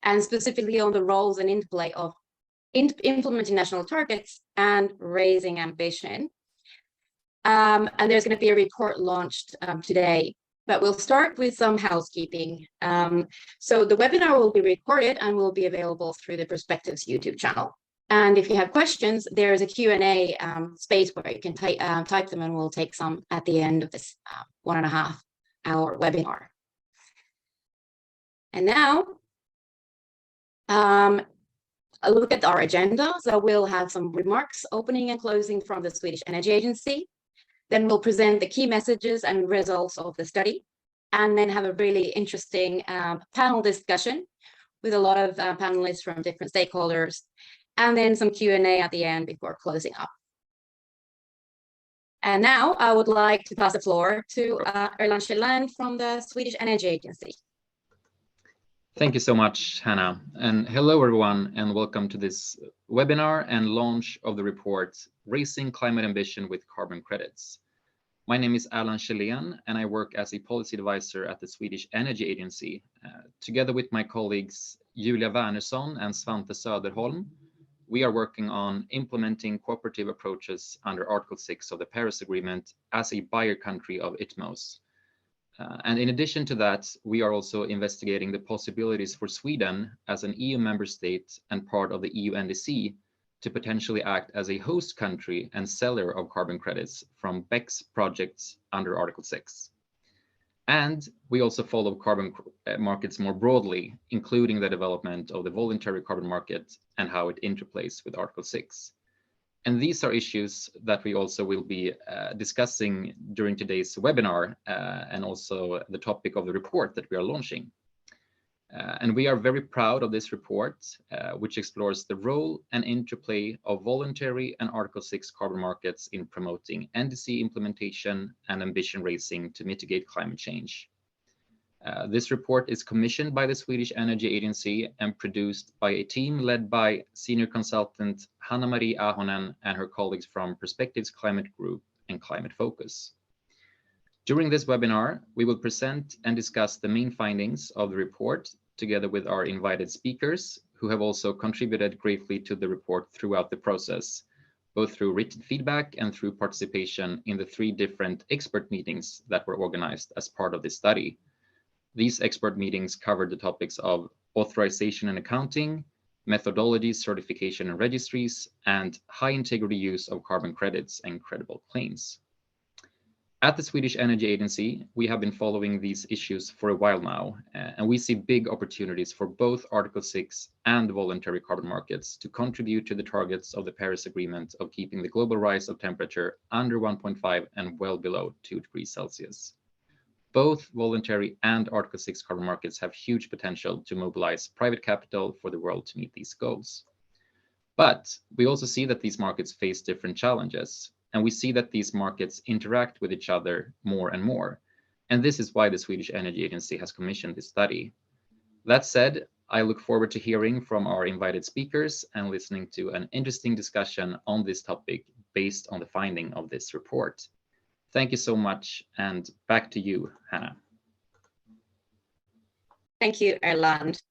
and specifically on the roles and interplay of implementing national targets and raising ambition. And there's going to be a report launched today, but we'll start with some housekeeping. So the webinar will be recorded and will be available through the Perspectives YouTube channel. And if you have questions, there is a Q&A space where you can type them, and we'll take some at the end of this 1.5-hour webinar. And now, a look at our agenda. So we'll have some remarks, opening and closing from the Swedish Energy Agency. Then we'll present the key messages and results of the study, and then have a really interesting panel discussion with a lot of panelists from different stakeholders, and then some Q&A at the end before closing up. And now I would like to pass the floor to Erland Kjelland from the Swedish Energy Agency. Thank you so much, Hannah. And hello, everyone, and welcome to this webinar and launch of the report, Raising Climate Ambition with Carbon Credits. My name is Erland Kjelland, and I work as a policy advisor at the Swedish Energy Agency. Together with my colleagues Julia Wernersson and Svante Söderholm, we are working on implementing cooperative approaches under Article 6 of the Paris Agreement as a buyer country of ITMOs. And in addition to that, we are also investigating the possibilities for Sweden as an EU member state and part of the EU NDC to potentially act as a host country and seller of carbon credits from BECCS projects under Article 6. And we also follow carbon markets more broadly, including the development of the voluntary carbon market and how it interplays with Article 6. And these are issues that we also will be discussing during today's webinar, and also the topic of the report that we are launching. And we are very proud of this report, which explores the role and interplay of voluntary and Article 6 carbon markets in promoting NDC implementation and ambition raising to mitigate climate change. This report is commissioned by the Swedish Energy Agency and produced by a team led by senior consultant Hanna-Maria Ahonen and her colleagues from Perspectives Climate Group and Climate Focus. During this webinar, we will present and discuss the main findings of the report together with our invited speakers, who have also contributed greatly to the report throughout the process, both through written feedback and through participation in the 3 different expert meetings that were organized as part of this study. These expert meetings covered the topics of authorization and accounting, methodology, certification and registries, and high integrity use of carbon credits and credible claims. At the Swedish Energy Agency, we have been following these issues for a while now, and we see big opportunities for both Article 6 and voluntary carbon markets to contribute to the targets of the Paris Agreement of keeping the global rise of temperature under 1.5 and well below 2 degrees Celsius. Both voluntary and Article 6 carbon markets have huge potential to mobilize private capital for the world to meet these goals. But we also see that these markets face different challenges. And we see that these markets interact with each other more and more. And this is why the Swedish Energy Agency has commissioned this study. That said, I look forward to hearing from our invited speakers and listening to an interesting discussion on this topic based on the finding of this report. Thank you so much, and back to you, Hannah. Thank you, Erland.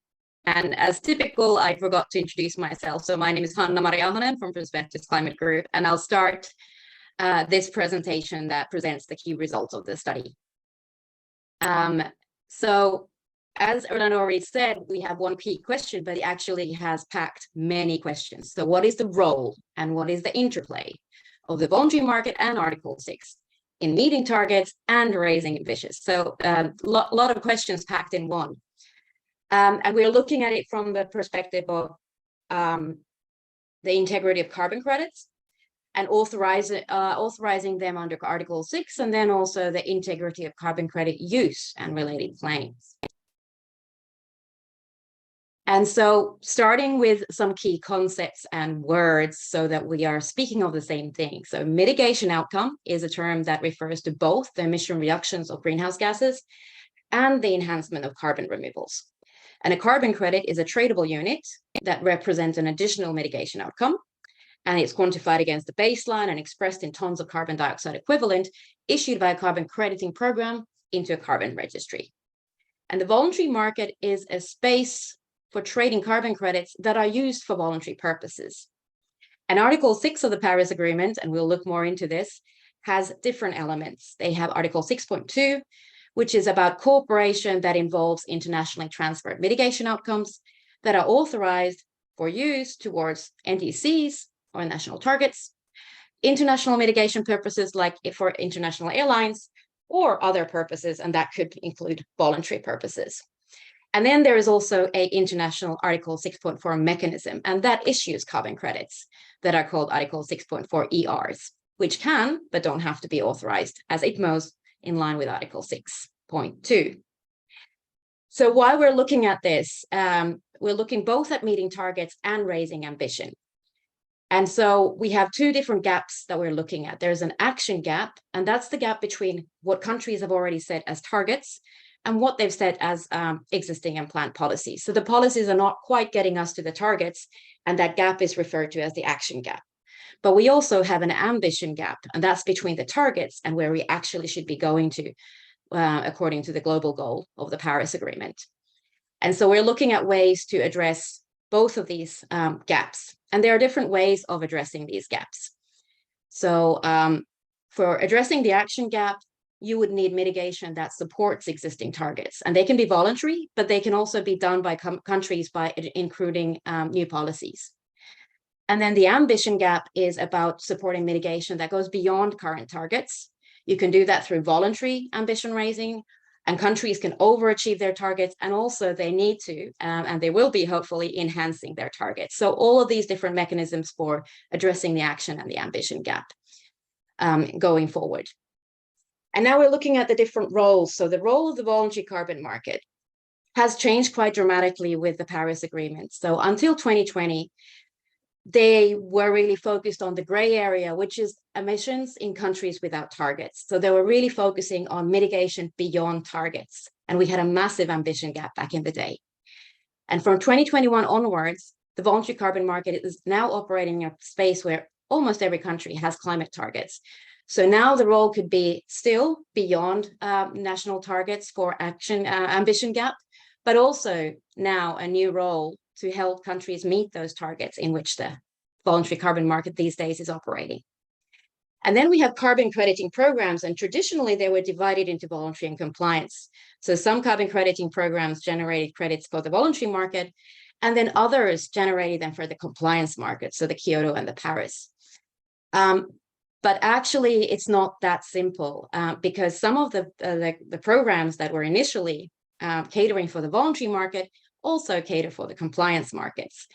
And as typical, I forgot to introduce myself. So my name is Hanna-Maria Ahonen from Perspectives Climate Group, and I'll start this presentation that presents the key results of the study. So as Erland already said, we have one key question, but it actually has packed many questions. So what is the role and what is the interplay of the voluntary market and Article 6 in meeting targets and raising ambitions? So a lot of questions packed in one. And we're looking at it from the perspective of the integrity of carbon credits, and authorizing them under Article 6, and then also the integrity of carbon credit use and related claims. And so starting with some key concepts and words so that we are speaking of the same thing. So mitigation outcome is a term that refers to both the emission reductions of greenhouse gases and the enhancement of carbon removals. And a carbon credit is a tradable unit that represents an additional mitigation outcome. And it's quantified against the baseline and expressed in tons of carbon dioxide equivalent issued by a carbon crediting program into a carbon registry. And the voluntary market is a space for trading carbon credits that are used for voluntary purposes. And Article 6 of the Paris Agreement, and we'll look more into this, has different elements. They have Article 6.2, which is about cooperation that involves internationally transferred mitigation outcomes that are authorized for use towards NDCs or national targets, international mitigation purposes like for international airlines, or other purposes, and that could include voluntary purposes. And then there is also an international Article 6.4 mechanism, and that issues carbon credits that are called Article 6.4 ERs, which can, but don't have to be authorized as ICMOs in line with Article 6.2. So while we're looking at this, we're looking both at meeting targets and raising ambition. And so we have two different gaps that we're looking at. There's an action gap, and that's the gap between what countries have already set as targets and what they've set as existing and planned policies. So the policies are not quite getting us to the targets, and that gap is referred to as the action gap. But we also have an ambition gap, and that's between the targets and where we actually should be going to, according to the global goal of the Paris Agreement. And so we're looking at ways to address both of these gaps. And there are different ways of addressing these gaps. So for addressing the action gap, you would need mitigation that supports existing targets. And they can be voluntary, but they can also be done by countries by including new policies. And then the ambition gap is about supporting mitigation that goes beyond current targets. You can do that through voluntary ambition raising, and countries can overachieve their targets, and also they need to, and they will be hopefully enhancing their targets. So all of these different mechanisms for addressing the action and the ambition gap going forward. And now we're looking at the different roles. So the role of the voluntary carbon market has changed quite dramatically with the Paris Agreement. So until 2020, they were really focused on the gray area, which is emissions in countries without targets. So they were really focusing on mitigation beyond targets. And we had a massive ambition gap back in the day. And from 2021 onwards, the voluntary carbon market is now operating in a space where almost every country has climate targets. So now the role could be still beyond national targets for action ambition gap, but also now a new role to help countries meet those targets in which the voluntary carbon market these days is operating. And then we have carbon crediting programs, and traditionally they were divided into voluntary and compliance. So some carbon crediting programs generated credits for the voluntary market, and then others generated them for the compliance market, so the Kyoto and the Paris. But actually, it's not that simple because some of the programs that were initially catering for the voluntary market also cater for the compliance markets.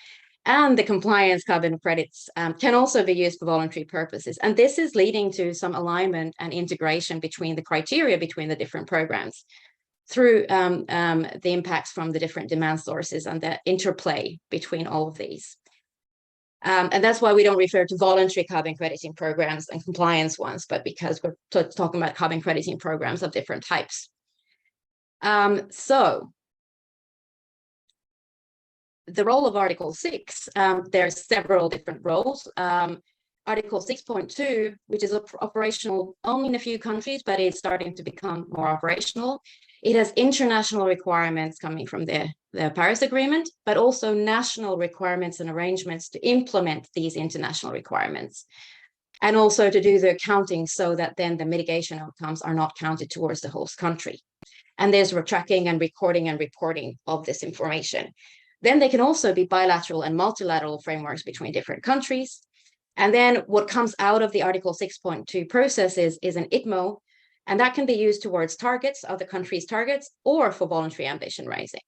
And the compliance carbon credits can also be used for voluntary purposes. And this is leading to some alignment and integration between the criteria between the different programs through the impacts from the different demand sources and the interplay between all of these. And that's why we don't refer to voluntary carbon crediting programs and compliance ones, but because we're talking about carbon crediting programs of different types. So the role of Article 6, there's several different roles. Article 6.2, which is operational only in a few countries, but it's starting to become more operational. It has international requirements coming from the Paris Agreement, but also national requirements and arrangements to implement these international requirements. And also to do the accounting so that then the mitigation outcomes are not counted towards the host country. And there's tracking and recording and reporting of this information. Then they can also be bilateral and multilateral frameworks between different countries. And then what comes out of the Article 6.2 processes is an ICMO, and that can be used towards targets, other countries' targets, or for voluntary ambition raising.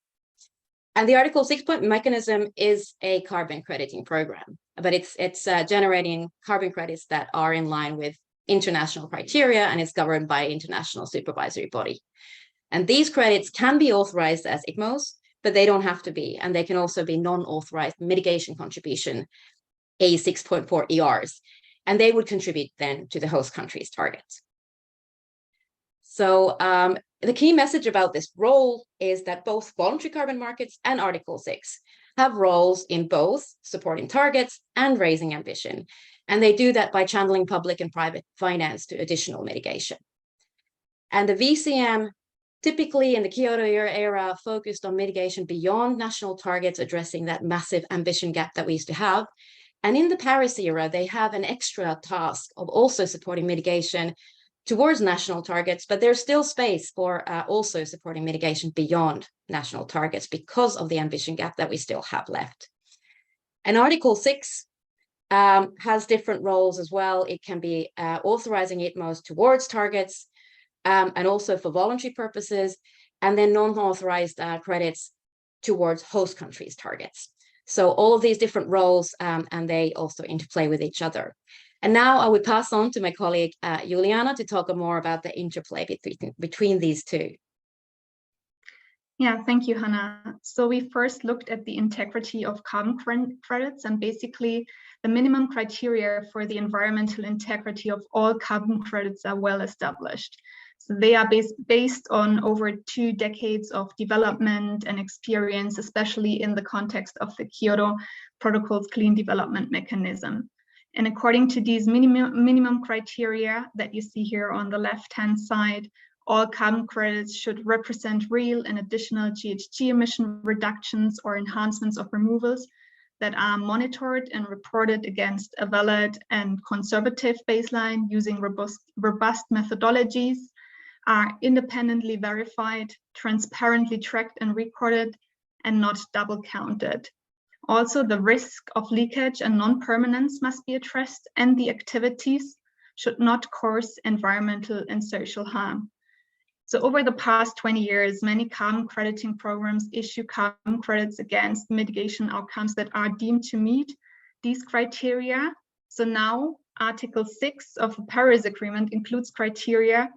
And the Article 6 mechanism is a carbon crediting program, but it's generating carbon credits that are in line with international criteria, and it's governed by an international supervisory body. And these credits can be authorized as ICMOs, but they don't have to be. And they can also be non-authorized mitigation contribution, A6.4 ERs, and they would contribute then to the host country's targets. So the key message about this role is that both voluntary carbon markets and Article 6 have roles in both supporting targets and raising ambition. And they do that by channeling public and private finance to additional mitigation. And the VCM typically in the Kyoto era focused on mitigation beyond national targets, addressing that massive ambition gap that we used to have. And in the Paris era, they have an extra task of also supporting mitigation towards national targets, but there's still space for also supporting mitigation beyond national targets because of the ambition gap that we still have left. And Article 6 has different roles as well. It can be authorizing ITMOs towards targets and also for voluntary purposes, and then non-authorized credits towards host countries' targets. So all of these different roles, and they also interplay with each other. And now I would pass on to my colleague, Juliana, to talk more about the interplay between these two. Yeah, thank you, Hannah. So we first looked at the integrity of carbon credits, and basically the minimum criteria for the environmental integrity of all carbon credits are well established. So they are based on over 2 decades of development and experience, especially in the context of the Kyoto Protocol's clean development mechanism. And according to these minimum criteria that you see here on the left-hand side, all carbon credits should represent real and additional GHG emission reductions or enhancements of removals that are monitored and reported against a valid and conservative baseline using robust methodologies, are independently verified, transparently tracked and recorded, and not double counted. Also, the risk of leakage and non-permanence must be addressed, and the activities should not cause environmental and social harm. So over the past 20 years, many carbon crediting programs issue carbon credits against mitigation outcomes that are deemed to meet these criteria. So now Article 6 of the Paris Agreement includes criteria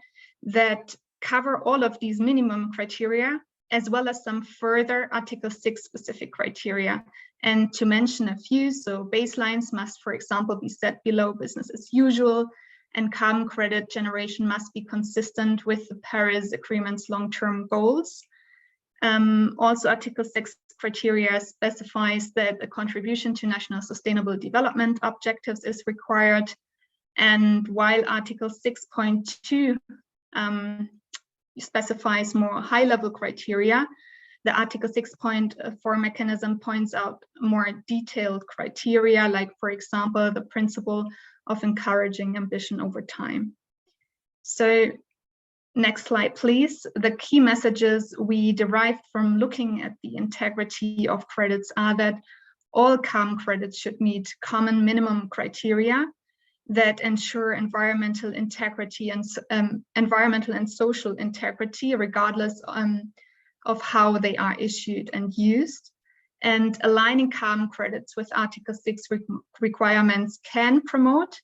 that cover all of these minimum criteria, as well as some further Article 6 specific criteria. And to mention a few, so baselines must, for example, be set below business as usual, and carbon credit generation must be consistent with the Paris Agreement's long-term goals. Also, Article 6 criteria specifies that a contribution to national sustainable development objectives is required. And while Article 6.2 specifies more high-level criteria, the Article 6.4 mechanism points out more detailed criteria, like, for example, the principle of encouraging ambition over time. So next slide, please. The key messages we derived from looking at the integrity of credits are that all carbon credits should meet common minimum criteria that ensure environmental integrity and environmental and social integrity, regardless of how they are issued and used. And aligning carbon credits with Article 6 requirements can promote,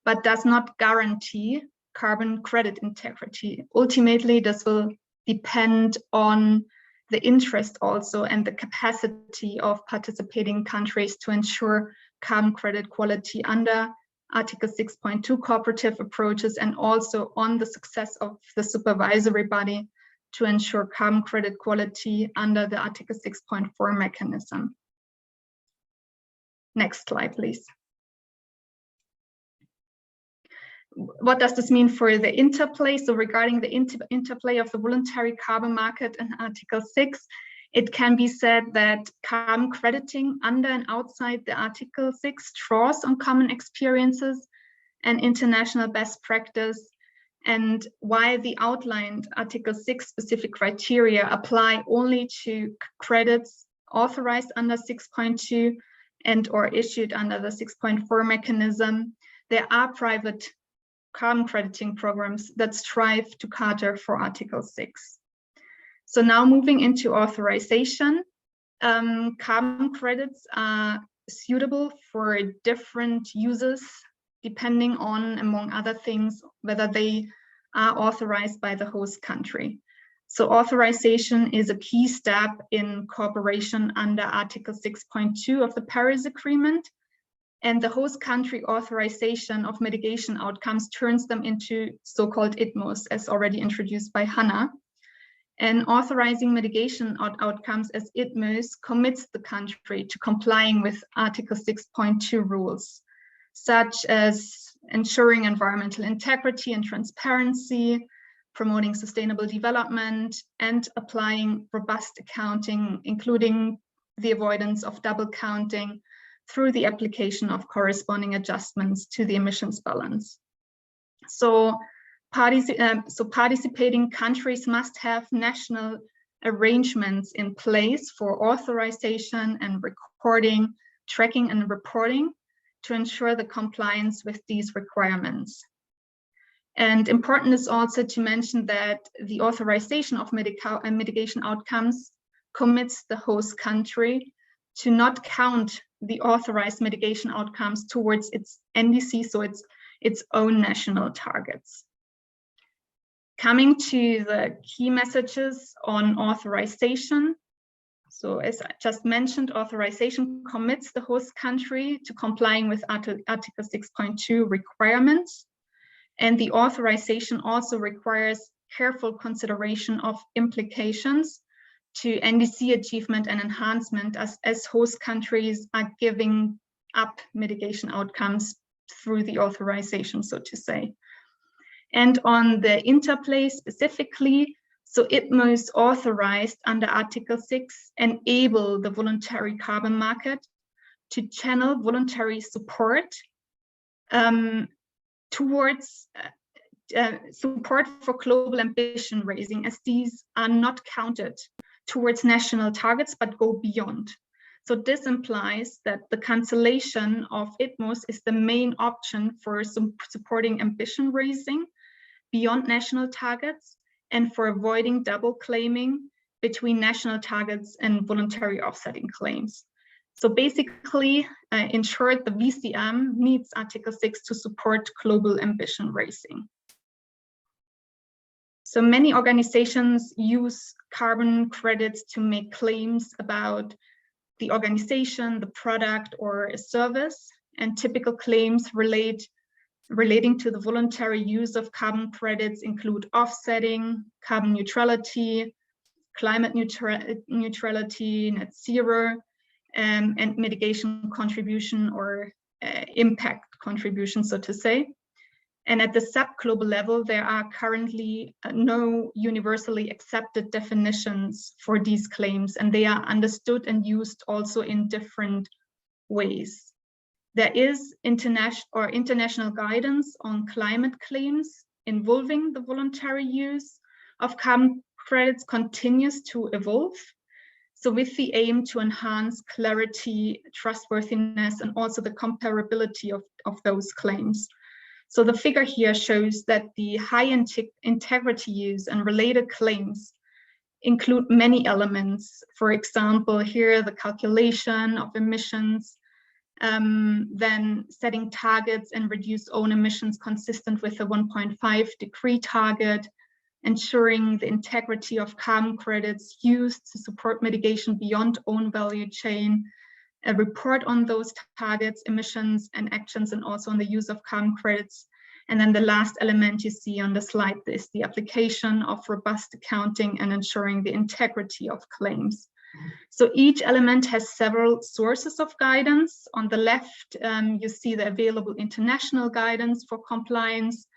but does not guarantee carbon credit integrity. Ultimately, this will depend on the interest also and the capacity of participating countries to ensure carbon credit quality under Article 6.2 cooperative approaches, and also on the success of the supervisory body to ensure carbon credit quality under the Article 6.4 mechanism. Next slide, please. What does this mean for the interplay? So regarding the interplay of the voluntary carbon market and Article 6, it can be said that carbon crediting under and outside the Article 6 draws on common experiences and international best practice. And while the outlined Article 6 specific criteria apply only to credits authorized under 6.2 and or issued under the 6.4 mechanism, there are private carbon crediting programs that strive to cater for Article 6. So now moving into authorization, carbon credits are suitable for different uses depending on, among other things, whether they are authorized by the host country. So authorization is a key step in cooperation under Article 6.2 of the Paris Agreement. And the host country authorization of mitigation outcomes turns them into so-called ITMOs, as already introduced by Hannah. And authorizing mitigation outcomes as ITMOs commits the country to complying with Article 6.2 rules, such as ensuring environmental integrity and transparency, promoting sustainable development, and applying robust accounting, including the avoidance of double counting through the application of corresponding adjustments to the emissions balance. So participating countries must have national arrangements in place for authorization and recording, tracking and reporting to ensure the compliance with these requirements. And important is also to mention that the authorization of mitigation outcomes commits the host country to not count the authorized mitigation outcomes towards its NDC, so its own national targets. Coming to the key messages on authorization. So as I just mentioned, authorization commits the host country to complying with Article 6.2 requirements. And the authorization also requires careful consideration of implications to NDC achievement and enhancement as host countries are giving up mitigation outcomes through the authorization, so to say. And on the interplay specifically, so ITMO authorized under Article 6 enable the voluntary carbon market to channel voluntary support towards support for global ambition raising, as these are not counted towards national targets but go beyond. So this implies that the cancellation of ITMO is the main option for supporting ambition raising beyond national targets and for avoiding double claiming between national targets and voluntary offsetting claims. So basically, in short, the VCM needs Article 6 to support global ambition raising. So many organizations use carbon credits to make claims about the organization, the product, or a service, and typical claims relating to the voluntary use of carbon credits include offsetting, carbon neutrality, climate neutrality, net zero, and mitigation contribution or impact contribution, so to say. And at the sub-global level, there are currently no universally accepted definitions for these claims, and they are understood and used also in different ways. There is international guidance on climate claims involving the voluntary use of carbon credits continues to evolve. So with the aim to enhance clarity, trustworthiness, and also the comparability of those claims. So the figure here shows that the high integrity use and related claims include many elements. For example, here the calculation of emissions, then setting targets and reduce own emissions consistent with the 1.5 degree target, ensuring the integrity of carbon credits used to support mitigation beyond own value chain, a report on those targets, emissions and actions, and also on the use of carbon credits. And then the last element you see on the slide is the application of robust accounting and ensuring the integrity of claims. So each element has several sources of guidance. On the left, you see the available international guidance for compliance.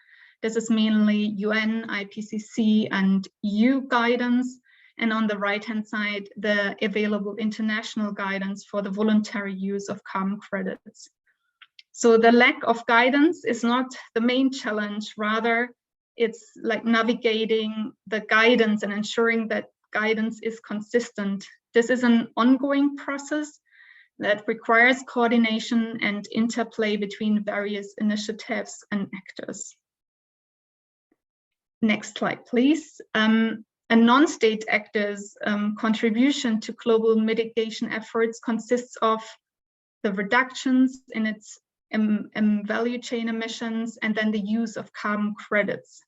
This is mainly UN, IPCC, and EU guidance. And on the right-hand side, the available international guidance for the voluntary use of carbon credits. So the lack of guidance is not the main challenge, rather it's like navigating the guidance and ensuring that guidance is consistent. This is an ongoing process that requires coordination and interplay between various initiatives and actors. Next slide, please. A non-state actor's contribution to global mitigation efforts consists of the reductions in its value chain emissions and then the use of carbon credits.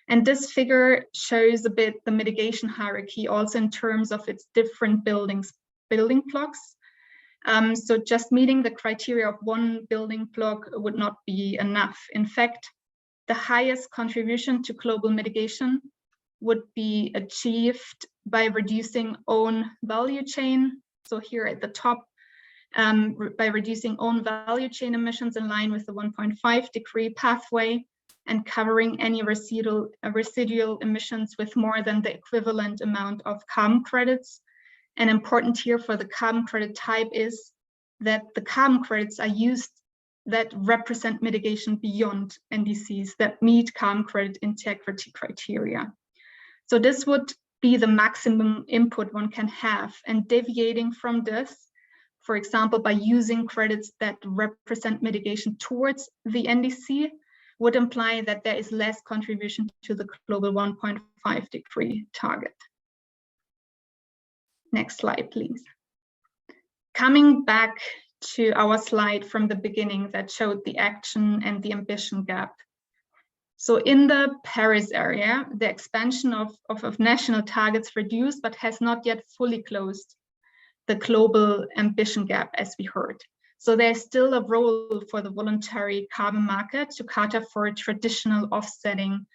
And this figure shows a bit the mitigation hierarchy also in terms of its different building blocks. So just meeting the criteria of one building block would not be enough. In fact, the highest contribution to global mitigation would be achieved by reducing own value chain. So here at the top, by reducing own value chain emissions in line with the 1.5 degree pathway, and covering any residual emissions with more than the equivalent amount of carbon credits. And important here for the carbon credit type is that the carbon credits are used that represent mitigation beyond NDCs that meet carbon credit integrity criteria. So this would be the maximum input one can have, and deviating from this, for example, by using credits that represent mitigation towards the NDC, would imply that there is less contribution to the global 1.5 degree target. Next slide, please. Coming back to our slide from the beginning that showed the action and the ambition gap. So in the Paris area, the expansion of national targets reduced, but has not yet fully closed the global ambition gap, as we heard. So there's still a role for the voluntary carbon market to cater for traditional offsetting,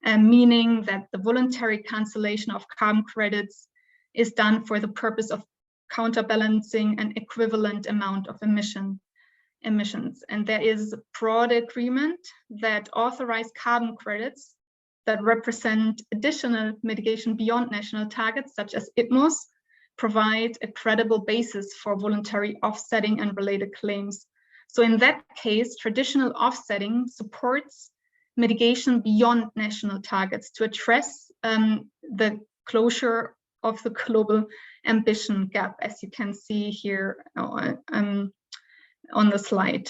meaning that the voluntary cancellation of carbon credits is done for the purpose of counterbalancing an equivalent amount of emissions. And there is a broad agreement that authorized carbon credits that represent additional mitigation beyond national targets, such as ITMOs, provide a credible basis for voluntary offsetting and related claims. So in that case, traditional offsetting supports mitigation beyond national targets to address the closure of the global ambition gap, as you can see here on the slide.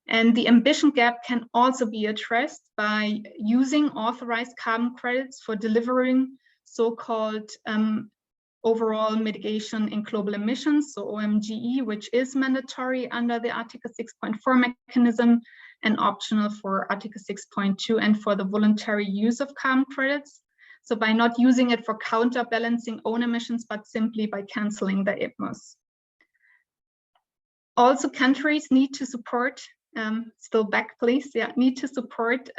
And the ambition gap can also be addressed by using authorized carbon credits for delivering so-called overall mitigation in global emissions, so OMGE, which is mandatory under the Article 6.4 mechanism and optional for Article 6.2 and for the voluntary use of carbon credits. So by not using it for counterbalancing own emissions, but simply by canceling the ITMOs. Also, countries need to support, still back please, yeah, need to support,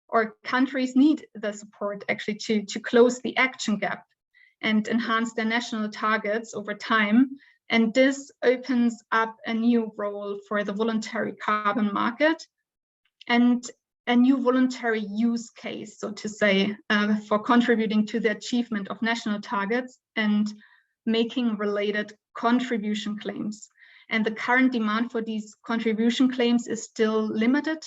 or countries need the support actually to close the action gap and enhance their national targets over time. And this opens up a new role for the voluntary carbon market and a new voluntary use case, so to say, for contributing to the achievement of national targets and making related contribution claims. And the current demand for these contribution claims is still limited,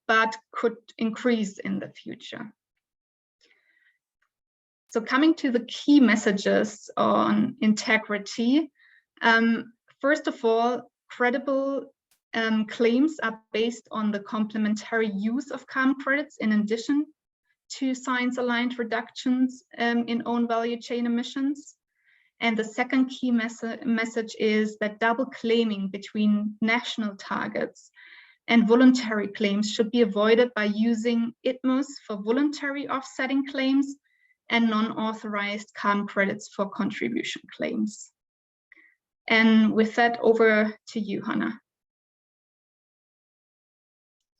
but could increase in the future. So coming to the key messages on integrity, first of all, credible claims are based on the complementary use of carbon credits in addition to science-aligned reductions in own value chain emissions. And the second key message is that double claiming between national targets and voluntary claims should be avoided by using ITMOs for voluntary offsetting claims and non-authorized carbon credits for contribution claims. And with that, over to you, Hannah.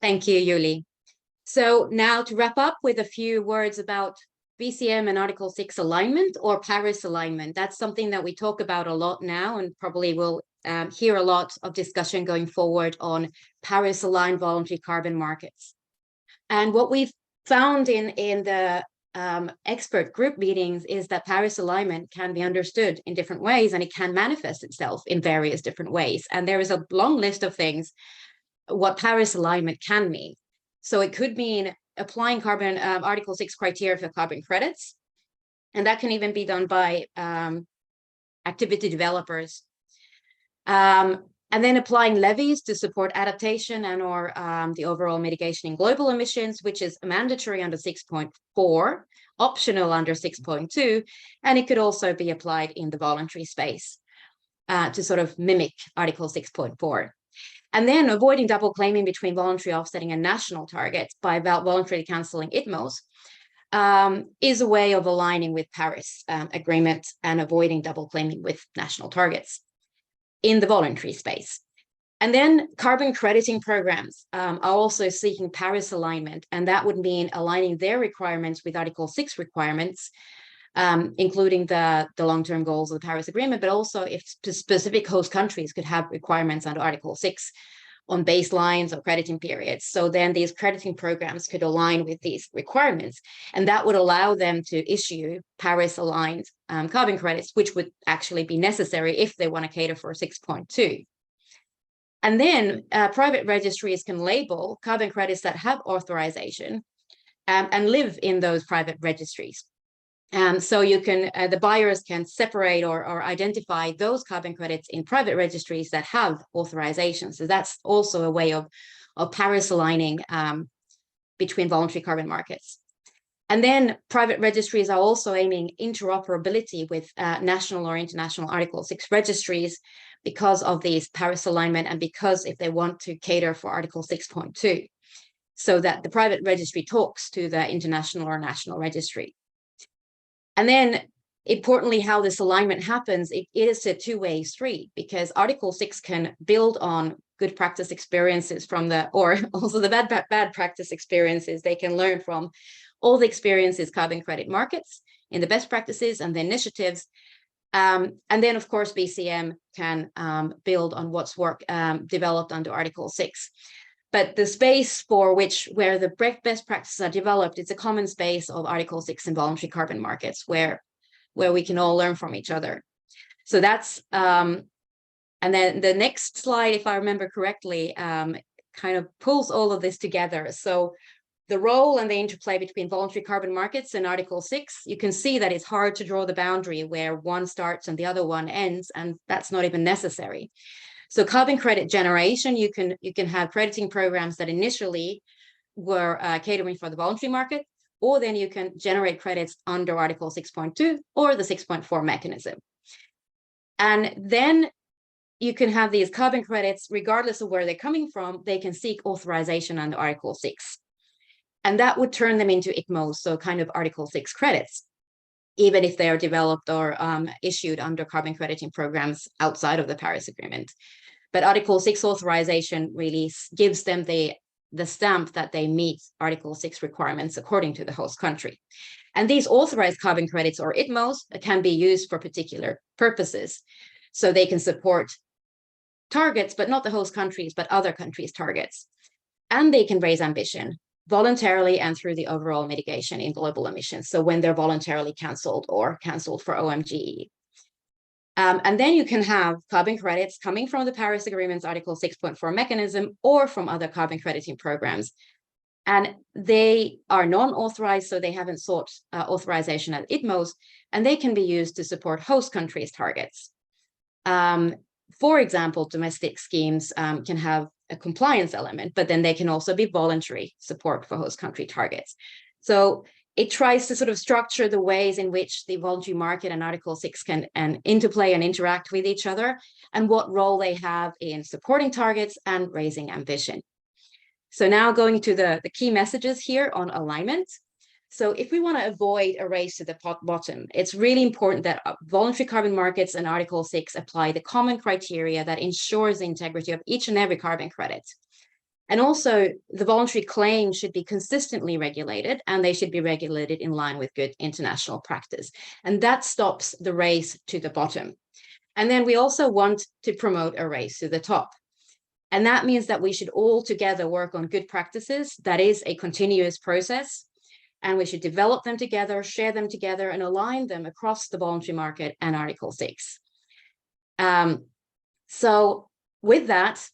Thank you, Yuli. So now to wrap up with a few words about VCM and Article 6 alignment or Paris alignment. That's something that we talk about a lot now and probably will hear a lot of discussion going forward on Paris aligned voluntary carbon markets. And what we've found in the expert group meetings is that Paris alignment can be understood in different ways and it can manifest itself in various different ways. And there is a long list of things what Paris alignment can mean. So it could mean applying carbon Article 6 criteria for carbon credits. And that can even be done by activity developers. And then applying levies to support adaptation and or the overall mitigation in global emissions, which is mandatory under 6.4, optional under 6.2, and it could also be applied in the voluntary space to sort of mimic Article 6.4. And then avoiding double claiming between voluntary offsetting and national targets by voluntarily cancelling ITMOs is a way of aligning with Paris Agreement and avoiding double claiming with national targets in the voluntary space. And then carbon crediting programs are also seeking Paris alignment, and that would mean aligning their requirements with Article 6 requirements, including the long-term goals of the Paris Agreement, but also if specific host countries could have requirements under Article 6 on baselines or crediting periods. So then these crediting programs could align with these requirements, and that would allow them to issue Paris-aligned carbon credits, which would actually be necessary if they want to cater for 6.2. And then private registries can label carbon credits that have authorization and live in those private registries. So you can, the buyers can separate or identify those carbon credits in private registries that have authorization. So that's also a way of Paris aligning between voluntary carbon markets. And then private registries are also aiming interoperability with national or international Article 6 registries because of these Paris alignment, and because if they want to cater for Article 6.2, so that the private registry talks to the international or national registry. And then importantly, how this alignment happens, it is a two-way street, because Article 6 can build on good practice experiences from or also the bad practice experiences. They can learn from all the experiences carbon credit markets in the best practices and the initiatives. And then, of course, VCM can build on what's developed under Article 6. But the space where the best practices are developed, it's a common space of Article 6 and voluntary carbon markets where we can all learn from each other. So that's, and then the next slide, if I remember correctly, kind of pulls all of this together. So the role and the interplay between voluntary carbon markets and Article 6, you can see that it's hard to draw the boundary where one starts and the other one ends, and that's not even necessary. So carbon credit generation, you can have crediting programs that initially were catering for the voluntary market, or then you can generate credits under Article 6.2 or the 6.4 mechanism. And then you can have these carbon credits, regardless of where they're coming from, they can seek authorization under Article 6. And that would turn them into ICMOs, so kind of Article 6 credits, even if they are developed or issued under carbon crediting programs outside of the Paris Agreement. But Article 6 authorization really gives them the stamp that they meet Article 6 requirements according to the host country. And these authorized carbon credits, or ICMOs, can be used for particular purposes. So they can support targets, but not the host countries, but other countries' targets. And they can raise ambition voluntarily and through the overall mitigation in global emissions. So when they're voluntarily canceled or canceled for OMGE. And then you can have carbon credits coming from the Paris Agreement's Article 6.4 mechanism or from other carbon crediting programs. And they are non-authorized, so they haven't sought authorization at ICMOs, and they can be used to support host countries' targets. For example, domestic schemes can have a compliance element, but then they can also be voluntary support for host country targets. So it tries to sort of structure the ways in which the voluntary market and Article 6 can interplay and interact with each other, and what role they have in supporting targets and raising ambition. So now going to the key messages here on alignment. So if we want to avoid a race to the bottom, it's really important that voluntary carbon markets and Article 6 apply the common criteria that ensures the integrity of each and every carbon credit. And also, the voluntary claims should be consistently regulated, and they should be regulated in line with good international practice. And that stops the race to the bottom. And then we also want to promote a race to the top. And that means that we should all together work on good practices. That is a continuous process. And we should develop them together, share them together, and align them across the voluntary market and Article 6. So with that,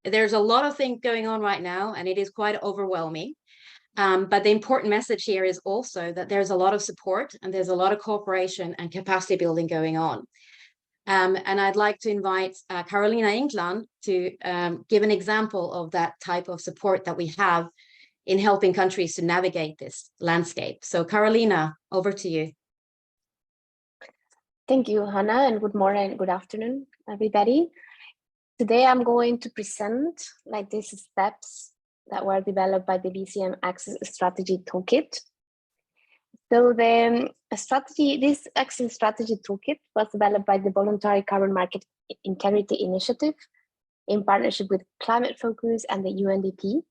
there's a lot of things going on right now, and it is quite overwhelming. But the important message here is also that there's a lot of support, and there's a lot of cooperation and capacity building going on. And I'd like to invite Carolina England to give an example of that type of support that we have in helping countries to navigate this landscape. So Carolina, over to you. Thank you, Hannah, and good morning, good afternoon, everybody. Today I'm going to present these steps that were developed by the VCM Access Strategy Toolkit. So this Access Strategy Toolkit was developed by the Voluntary Carbon Market Integrity Initiative in partnership with Climate Focus and the UNDP.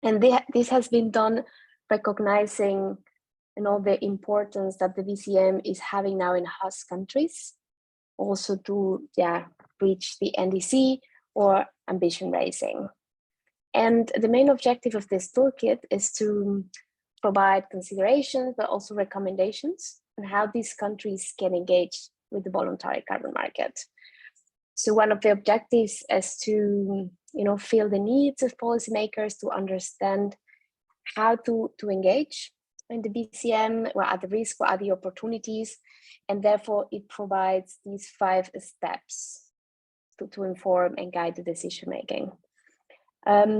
And this has been done recognizing the importance that the VCM is having now in host countries, also to reach the NDC, or ambition raising. And the main objective of this toolkit is to provide considerations, but also recommendations on how these countries can engage with the voluntary carbon market. So one of the objectives is to, feel the needs of policymakers to understand how to engage in the VCM, what are the risks, what are the opportunities, and therefore it provides these 5 steps to inform and guide the decision making.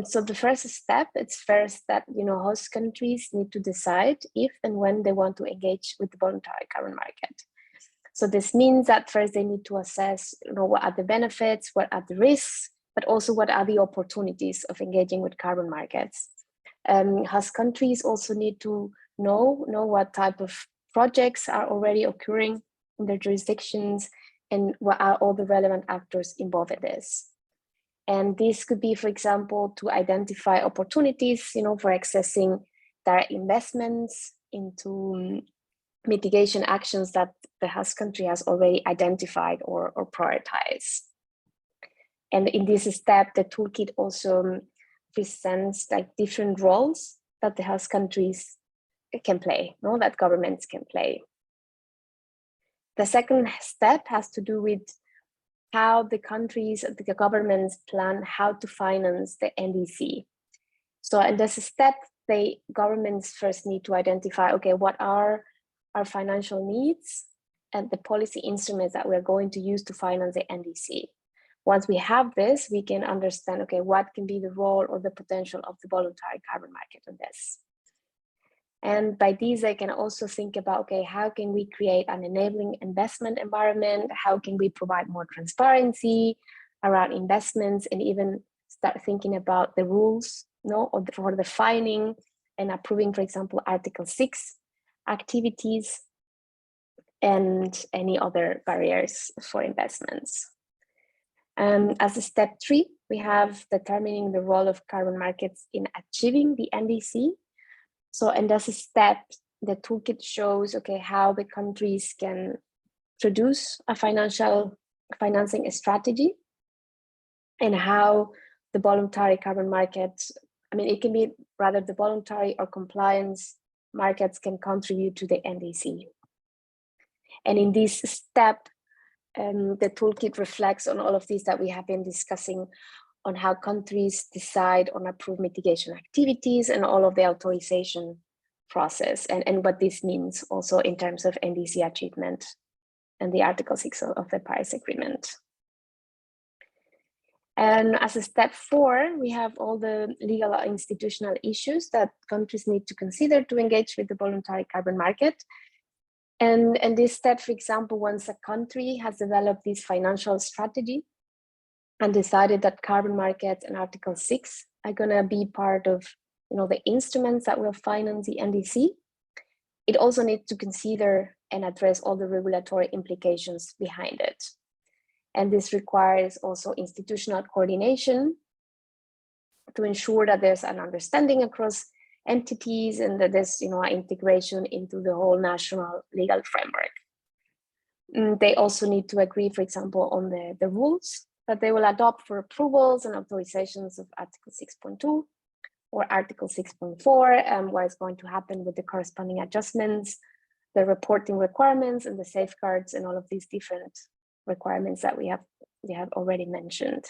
So the first step, it's first that host countries need to decide if and when they want to engage with the voluntary carbon market. So this means that first they need to assess, what are the benefits, what are the risks, but also what are the opportunities of engaging with carbon markets. Host countries also need to know what type of projects are already occurring in their jurisdictions and what are all the relevant actors involved in this. And this could be, for example, to identify opportunities, for accessing direct investments into mitigation actions that the host country has already identified or prioritized. And in this step, the toolkit also presents different roles that the host countries can play, that governments can play. The second step has to do with how the countries, the governments plan how to finance the NDC. So in this step, the governments first need to identify, okay, what are our financial needs and the policy instruments that we're going to use to finance the NDC. Once we have this, we can understand, okay, what can be the role or the potential of the voluntary carbon market on this. And by these, I can also think about, okay, how can we create an enabling investment environment? How can we provide more transparency around investments and even start thinking about the rules, for defining and approving, for example, Article 6 activities and any other barriers for investments. As a step 3, we have determining the role of carbon markets in achieving the NDC. So, and as a step, the toolkit shows, okay, how the countries can produce a financing strategy and how the voluntary carbon market, it can be rather the voluntary or compliance markets can contribute to the NDC. And in this step, the toolkit reflects on all of these that we have been discussing on how countries decide on approved mitigation activities and all of the authorization process and what this means also in terms of NDC achievement and the Article 6 of the Paris Agreement. And as a step 4, we have all the legal or institutional issues that countries need to consider to engage with the voluntary carbon market. And this step, for example, once a country has developed this financial strategy and decided that carbon markets and Article 6 are going to be part of the instruments that will finance the NDC, it also needs to consider and address all the regulatory implications behind it. And this requires also institutional coordination to ensure that there's an understanding across entities and that there's integration into the whole national legal framework. They also need to agree, for example, on the rules that they will adopt for approvals and authorizations of Article 6.2 or Article 6.4, what is going to happen with the corresponding adjustments, the reporting requirements and the safeguards and all of these different requirements that we have already mentioned.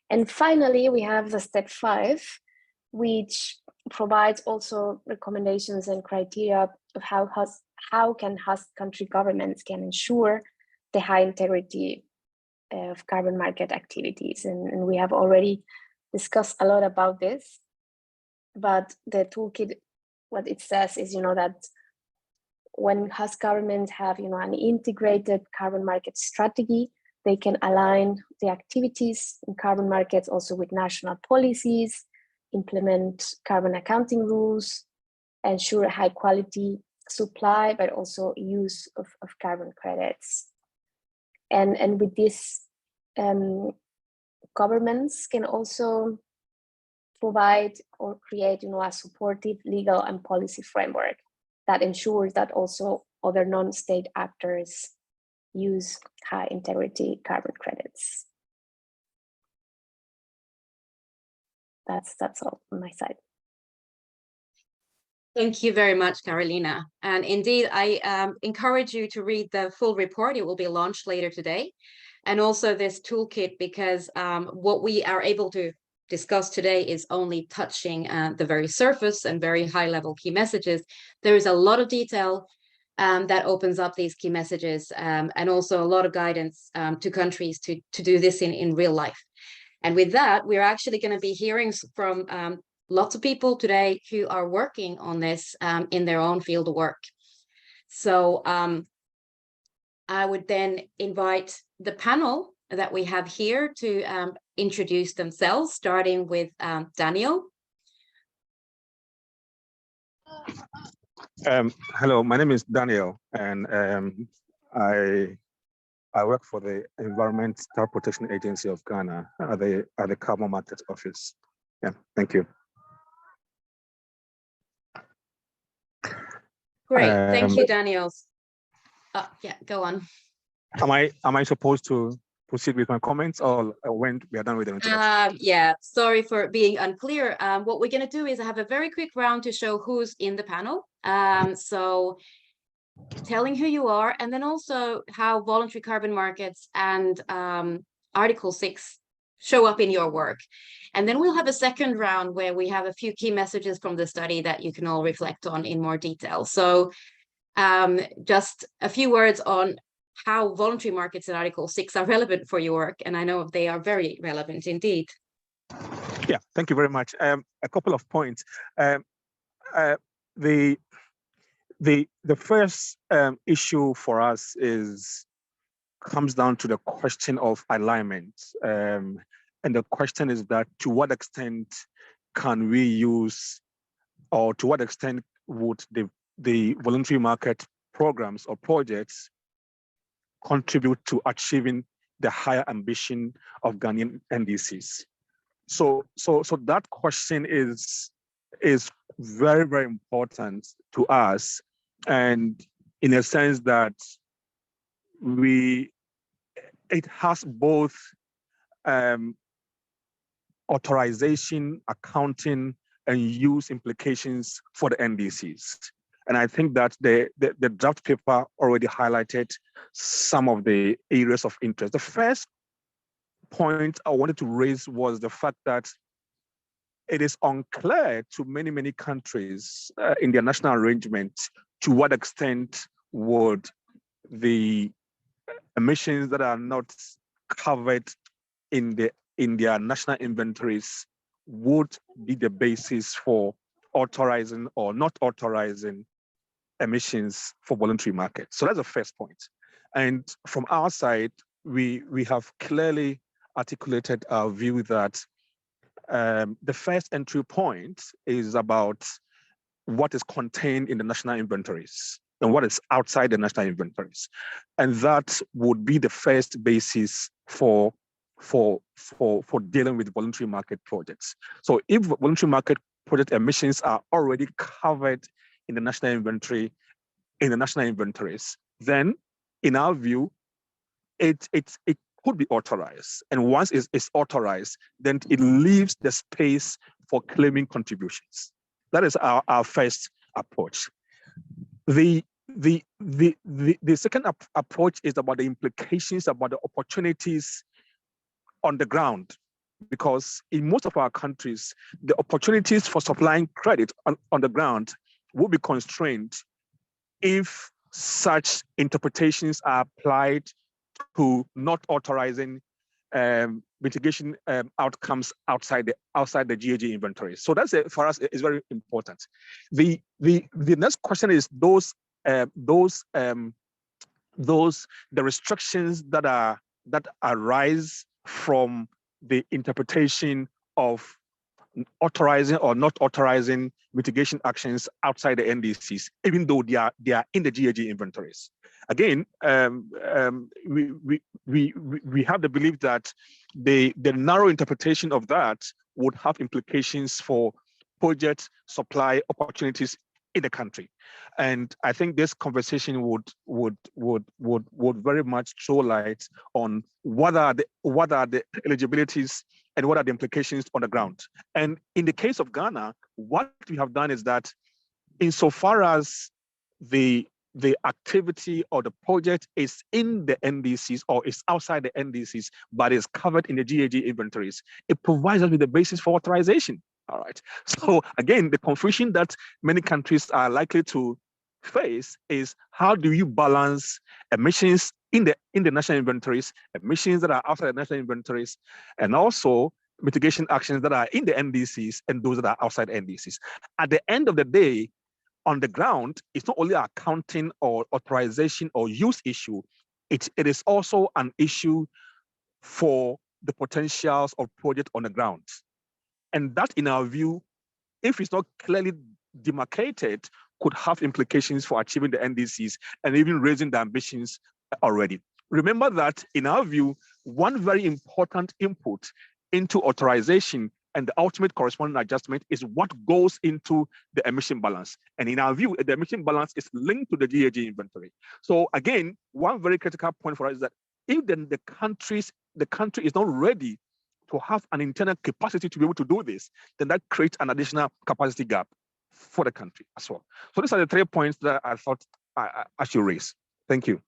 And finally, we have the step 5, which provides also recommendations and criteria of how can host country governments can ensure the high integrity of carbon market activities. And we have already discussed a lot about this, but the toolkit, what it says is, that when host governments have, an integrated carbon market strategy, they can align the activities in carbon markets also with national policies, implement carbon accounting rules, ensure high quality supply, but also use of carbon credits. And with this, governments can also provide or create, a supportive legal and policy framework that ensures that also other non-state actors use high integrity carbon credits. that's all on my side. Thank you very much, Carolina. And indeed, I encourage you to read the full report. It will be launched later today. And also this toolkit, because what we are able to discuss today is only touching the very surface and very high level key messages. There is a lot of detail that opens up these key messages, and also a lot of guidance to countries to do this in real life. And with that, we're actually going to be hearing from lots of people today who are working on this in their own field of work. So I would then invite the panel that we have here to introduce themselves, starting with Daniel. Hello, my name is Daniel, and I work for the Environmental Protection Agency of Ghana at the Carbon Market Office. Yeah, thank you. Great, thank you, Daniel. Yeah, go on. Am I supposed to proceed with my comments, or when we are done with the introduction? Yeah, sorry for being unclear. What we're going to do is have a very quick round to show who's in the panel. So telling who you are, and then also how voluntary carbon markets and Article 6 show up in your work. And then we'll have a second round where we have a few key messages from the study that you can all reflect on in more detail. So just a few words on how voluntary markets and Article 6 are relevant for your work. And I know they are very relevant indeed. Yeah, thank you very much. A couple of points. The first issue for us comes down to the question of alignment. And the question is that to what extent can we use, or to what extent would the voluntary market programs or projects contribute to achieving the higher ambition of Ghanaian NDCs? So that question is very, very important to us, and in a sense that it has both authorization, accounting, and use implications for the NDCs. And I think that the draft paper already highlighted some of the areas of interest. The first point I wanted to raise was the fact that it is unclear to many, many countries in their national arrangement to what extent would the emissions that are not covered in their national inventories would be the basis for authorizing or not authorizing emissions for voluntary markets. So that's the first point. And from our side, we have clearly articulated our view that the first entry point is about what is contained in the national inventories and what is outside the national inventories. And that would be the first basis for dealing with voluntary market projects. So if voluntary market project emissions are already covered in the national inventory, in the national inventories, then in our view, it could be authorized. And once it's authorized, then it leaves the space for claiming contributions. That is our first approach. The second approach is about the implications, about the opportunities on the ground, because in most of our countries, the opportunities for supplying credit on the ground will be constrained if such interpretations are applied to not authorizing mitigation outcomes outside the GAG inventory. So that's for us is very important. The next question is the restrictions that arise from the interpretation of authorizing or not authorizing mitigation actions outside the NDCs, even though they are in the GAG inventories. Again, we have the belief that the narrow interpretation of that would have implications for project supply opportunities in the country, and I think this conversation would very much throw light on what are the eligibilities and what are the implications on the ground. And in the case of Ghana, what we have done is that insofar as the activity or the project is in the NDCs or is outside the NDCs, but is covered in the GAG inventories, it provides us with the basis for authorization. All right. So again, the confusion that many countries are likely to face is how do you balance emissions in the national inventories, emissions that are outside the national inventories, and also mitigation actions that are in the NDCs and those that are outside NDCs. At the end of the day, on the ground, it's not only accounting or authorization or use issue, it is also an issue for the potentials of project on the ground. And that, in our view, if it's not clearly demarcated, could have implications for achieving the NDCs and even raising the ambitions already. Remember that, in our view, one very important input into authorization and the ultimate corresponding adjustment is what goes into the emission balance. And in our view, the emission balance is linked to the GAG inventory. So again, one very critical point for us is that if then the country is not ready to have an internal capacity to be able to do this, then that creates an additional capacity gap for the country as well. So these are the 3 points that I thought I should raise. Thank you.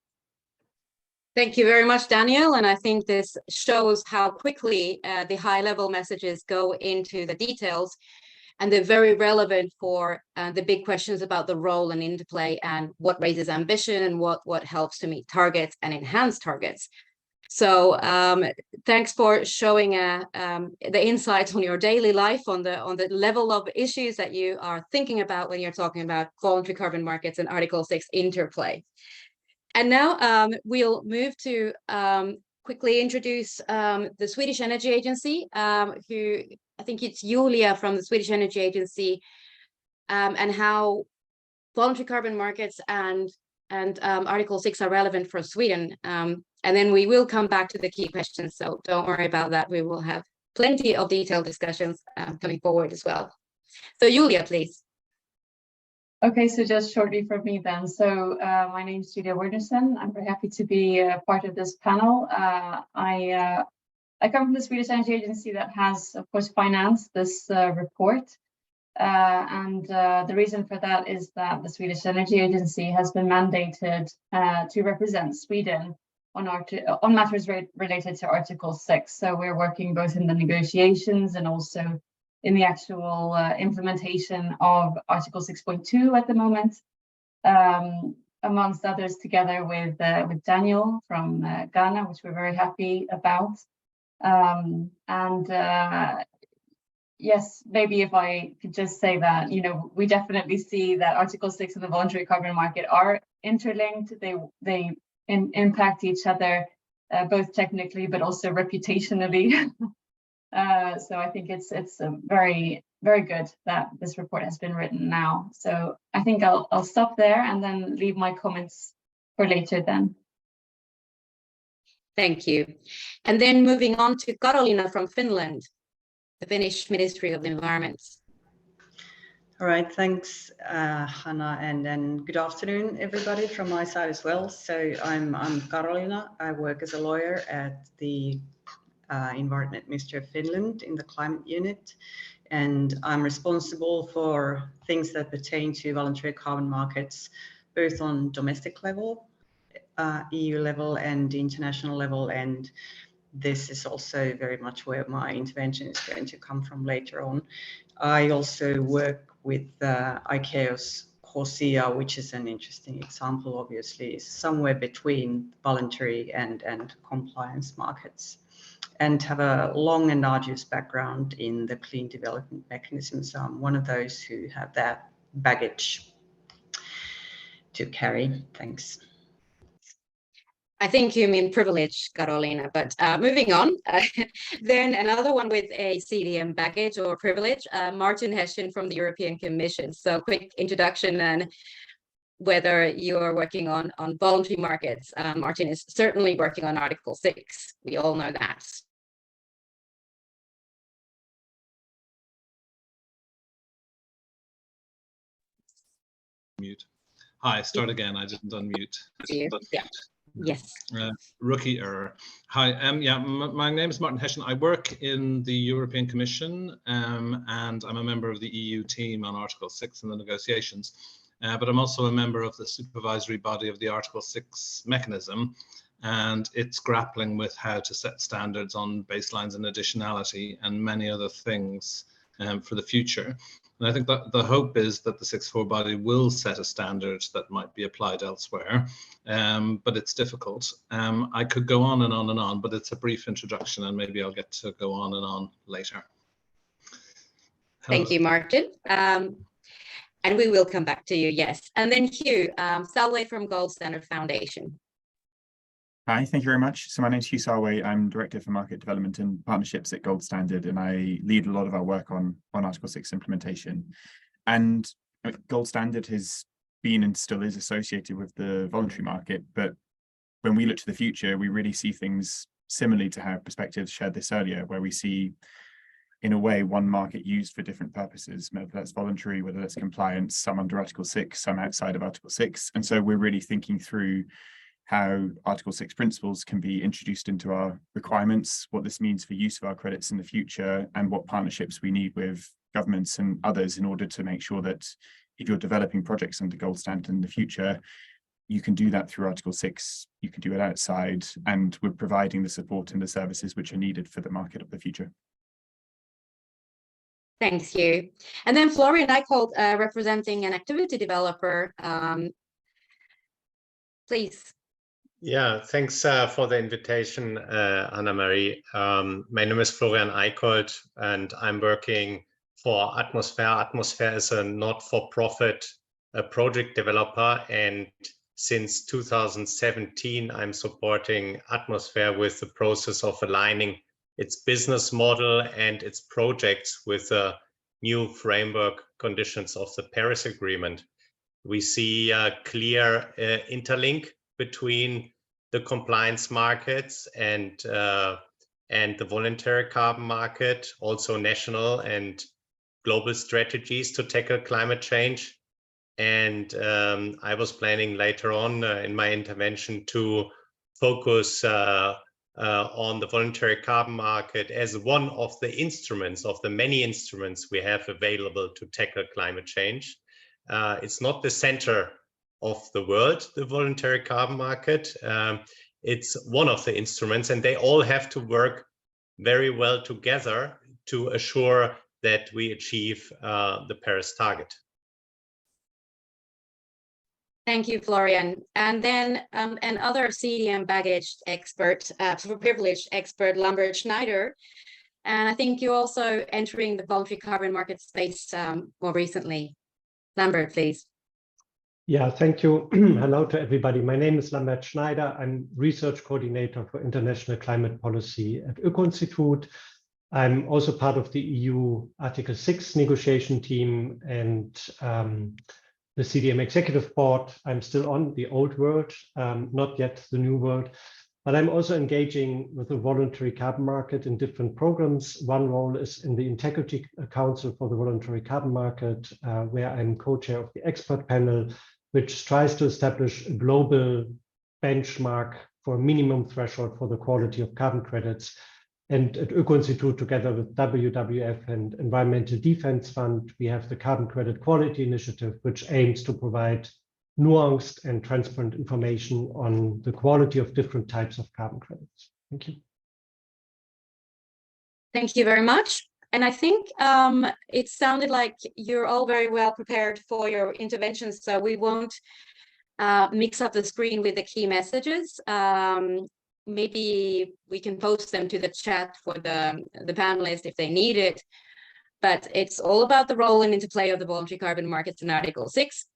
Thank you very much, Daniel. And I think this shows how quickly the high-level messages go into the details, and they're very relevant for the big questions about the role and interplay and what raises ambition and what helps to meet targets and enhance targets. So thanks for showing the insights on your daily life, on the level of issues that you are thinking about when you're talking about voluntary carbon markets and Article 6 interplay. And now we'll move to quickly introduce the Swedish Energy Agency, who I think it's Julia from the Swedish Energy Agency, and how voluntary carbon markets and Article 6 are relevant for Sweden. And then we will come back to the key questions, so don't worry about that. We will have plenty of detailed discussions coming forward as well. So Julia, please. Okay, so just shortly from me then. So my name is Julia Wernersen. I'm very happy to be part of this panel. I come from the Swedish Energy Agency that has, of course, financed this report. And the reason for that is that the Swedish Energy Agency has been mandated to represent Sweden on matters related to Article 6. So we're working both in the negotiations and also in the actual implementation of Article 6.2 at the moment, amongst others, together with Daniel from Ghana, which we're very happy about. Yes, maybe if I could just say that, we definitely see that Article 6 and the voluntary carbon market are interlinked. They impact each other, both technically, but also reputationally. So I think it's very, very good that this report has been written now. So I think I'll stop there and then leave my comments for later then. Thank you. And then moving on to Karolina from Finland, the Finnish Ministry of the Environment. All right, thanks, Hannah, and good afternoon, everybody, from my side as well. So I'm Karolina. I work as a lawyer at the Environment Ministry of Finland in the climate unit, and I'm responsible for things that pertain to voluntary carbon markets, both on domestic level, EU level, and international level. And this is also very much where my intervention is going to come from later on. I also work with ICAO's CORSIA, which is an interesting example, obviously, somewhere between voluntary and compliance markets, and have a long and arduous background in the clean development mechanism. So I'm one of those who have that baggage to carry. Thanks. I think you mean privilege, Karolina, but moving on. Then another one with a CDM baggage or privilege, Martin Hessian from the European Commission. So quick introduction and whether you are working on voluntary markets. Martin is certainly working on Article 6. We all know that. Mute. Hi, start again. I didn't unmute. Yeah. Yes. Rookie error. Hi, yeah, my name is Martin Heschen. I work in the European Commission and I'm a member of the EU team on Article 6 in the negotiations, but I'm also a member of the supervisory body of the Article 6 mechanism, and it's grappling with how to set standards on baselines and additionality and many other things for the future. And I think that the hope is that the 6.4 body will set a standard that might be applied elsewhere, but it's difficult. I could go on and on and on, but it's a brief introduction and maybe I'll get to go on and on later. Thank you, Martin. And we will come back to you, yes. And then Hugh, Salway from Gold Standard Foundation. Hi, thank you very much. So my name is Hugh Salway. I'm Director for Market Development and Partnerships at Gold Standard, and I lead a lot of our work on Article 6 implementation. And Gold Standard has been and still is associated with the voluntary market, but when we look to the future, we really see things similarly to how Perspectives shared this earlier, where we see, in a way, one market used for different purposes, whether that's voluntary, whether that's compliance, some under Article 6, some outside of Article 6. And so we're really thinking through how Article 6 principles can be introduced into our requirements, what this means for use of our credits in the future, and what partnerships we need with governments and others in order to make sure that if you're developing projects under Gold Standard in the future, you can do that through Article 6, you can do it outside, and we're providing the support and the services which are needed for the market of the future. Thanks, Hugh. And then Florian Eichholt, representing an activity developer. Please. Yeah, thanks for the invitation, Anna-Marie. My name is Florian Eichholt, and I'm working for Atmosphere. Atmosphere is a not-for-profit project developer, and since 2017, I'm supporting Atmosphere with the process of aligning its business model and its projects with the new framework conditions of the Paris Agreement. We see a clear interlink between the compliance markets and the voluntary carbon market, also national and global strategies to tackle climate change. And I was planning later on in my intervention to focus on the voluntary carbon market as one of the instruments, of the many instruments we have available to tackle climate change. It's not the center of the world, the voluntary carbon market. It's one of the instruments, and they all have to work very well together to assure that we achieve the Paris target. Thank you, Florian. And then another CDM baggage expert, privileged expert, Lambert Schneider. And I think you're also entering the voluntary carbon market space more recently. Lambert, please. Yeah, thank you. Hello to everybody. My name is Lambert Schneider. I'm research coordinator for international climate policy at Öko-Institut. I'm also part of the EU Article 6 negotiation team and the CDM executive board. I'm still on the old world, not yet the new world, but I'm also engaging with the voluntary carbon market in different programs. One role is in the Integrity Council for the Voluntary Carbon Market, where I'm co-chair of the expert panel, which tries to establish a global benchmark for a minimum threshold for the quality of carbon credits. And at Öko-Institut, together with WWF and Environmental Defense Fund, we have the Carbon Credit Quality Initiative, which aims to provide nuanced and transparent information on the quality of different types of carbon credits. Thank you. Thank you very much. And I think it sounded like you're all very well prepared for your interventions, so we won't mix up the screen with the key messages. Maybe we can post them to the chat for the panelists if they need it. But it's all about the role and interplay of the voluntary carbon markets in Article 6.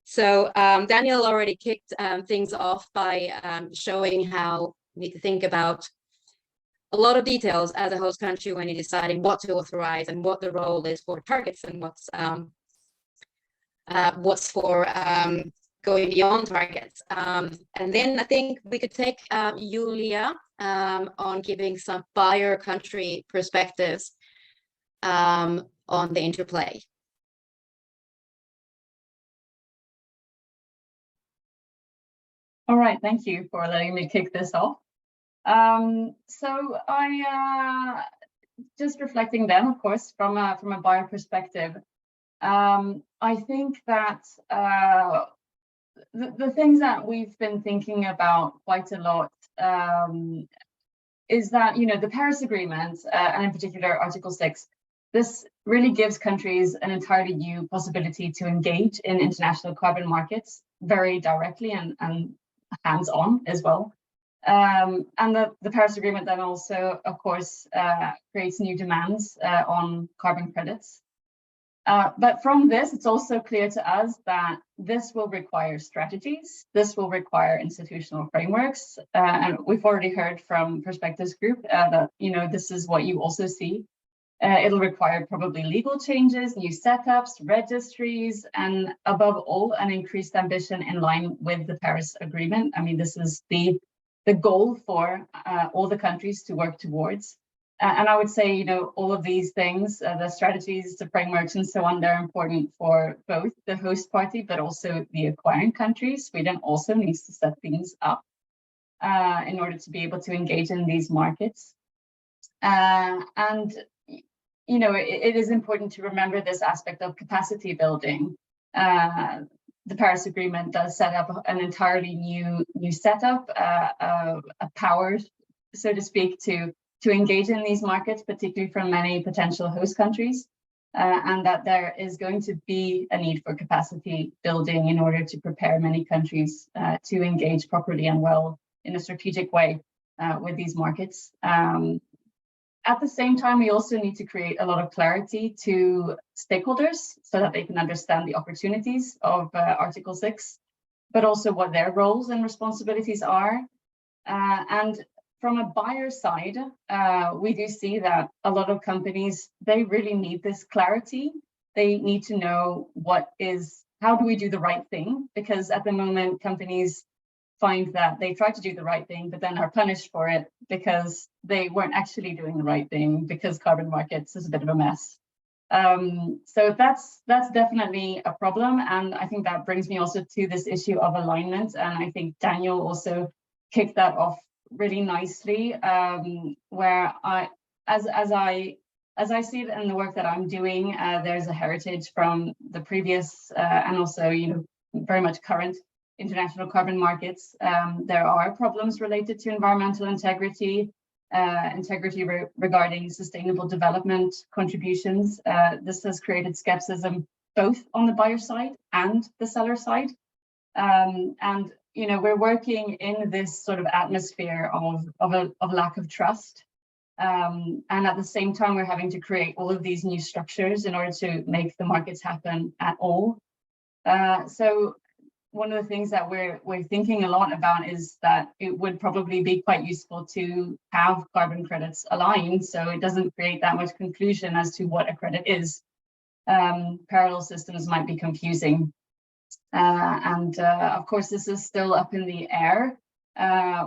So Daniel already kicked things off by showing how we need to think about a lot of details as a host country when you're deciding what to authorize and what the role is for targets and what's for going beyond targets. And then I think we could take Julia on giving some buyer country perspectives on the interplay. All right, thank you for letting me kick this off. So I just reflecting then, of course, from a buyer perspective, I think that the things that we've been thinking about quite a lot is that, you know, the Paris Agreement, and in particular Article 6, this really gives countries an entirely new possibility to engage in international carbon markets very directly and hands-on as well. And the Paris Agreement then also, of course, creates new demands on carbon credits. But from this, it's also clear to us that this will require strategies, this will require institutional frameworks, and we've already heard from Perspectives Group that, you know, this is what you also see. It'll require probably legal changes, new setups, registries, and above all, an increased ambition in line with the Paris Agreement. I mean, this is the goal for all the countries to work towards. And I would say, you know, all of these things, the strategies, the frameworks, and so on, they're important for both the host party, but also the acquiring country. Sweden also needs to set things up in order to be able to engage in these markets. And, you know, it is important to remember this aspect of capacity building. The Paris Agreement does set up an entirely new setup, a power, so to speak, to engage in these markets, particularly from many potential host countries, and that there is going to be a need for capacity building in order to prepare many countries to engage properly and well in a strategic way with these markets. At the same time, we also need to create a lot of clarity to stakeholders so that they can understand the opportunities of Article 6, but also what their roles and responsibilities are. And from a buyer side, we do see that a lot of companies, they really need this clarity. They need to know how do we do the right thing? Because at the moment, companies find that they try to do the right thing, but then are punished for it because they weren't actually doing the right thing, because carbon markets is a bit of a mess. So that's definitely a problem. And I think that brings me also to this issue of alignment. And I think Daniel also kicked that off really nicely, where as I see it in the work that I'm doing, there's a heritage from the previous and also, you know, very much current international carbon markets. There are problems related to environmental integrity, regarding sustainable development contributions. This has created skepticism both on the buyer side and the seller side. And you know, we're working in this sort of atmosphere of lack of trust. And at the same time, we're having to create all of these new structures in order to make the markets happen at all. So one of the things that we're thinking a lot about is that it would probably be quite useful to have carbon credits aligned, so it doesn't create that much confusion as to what a credit is. Parallel systems might be confusing. And of course, this is still up in the air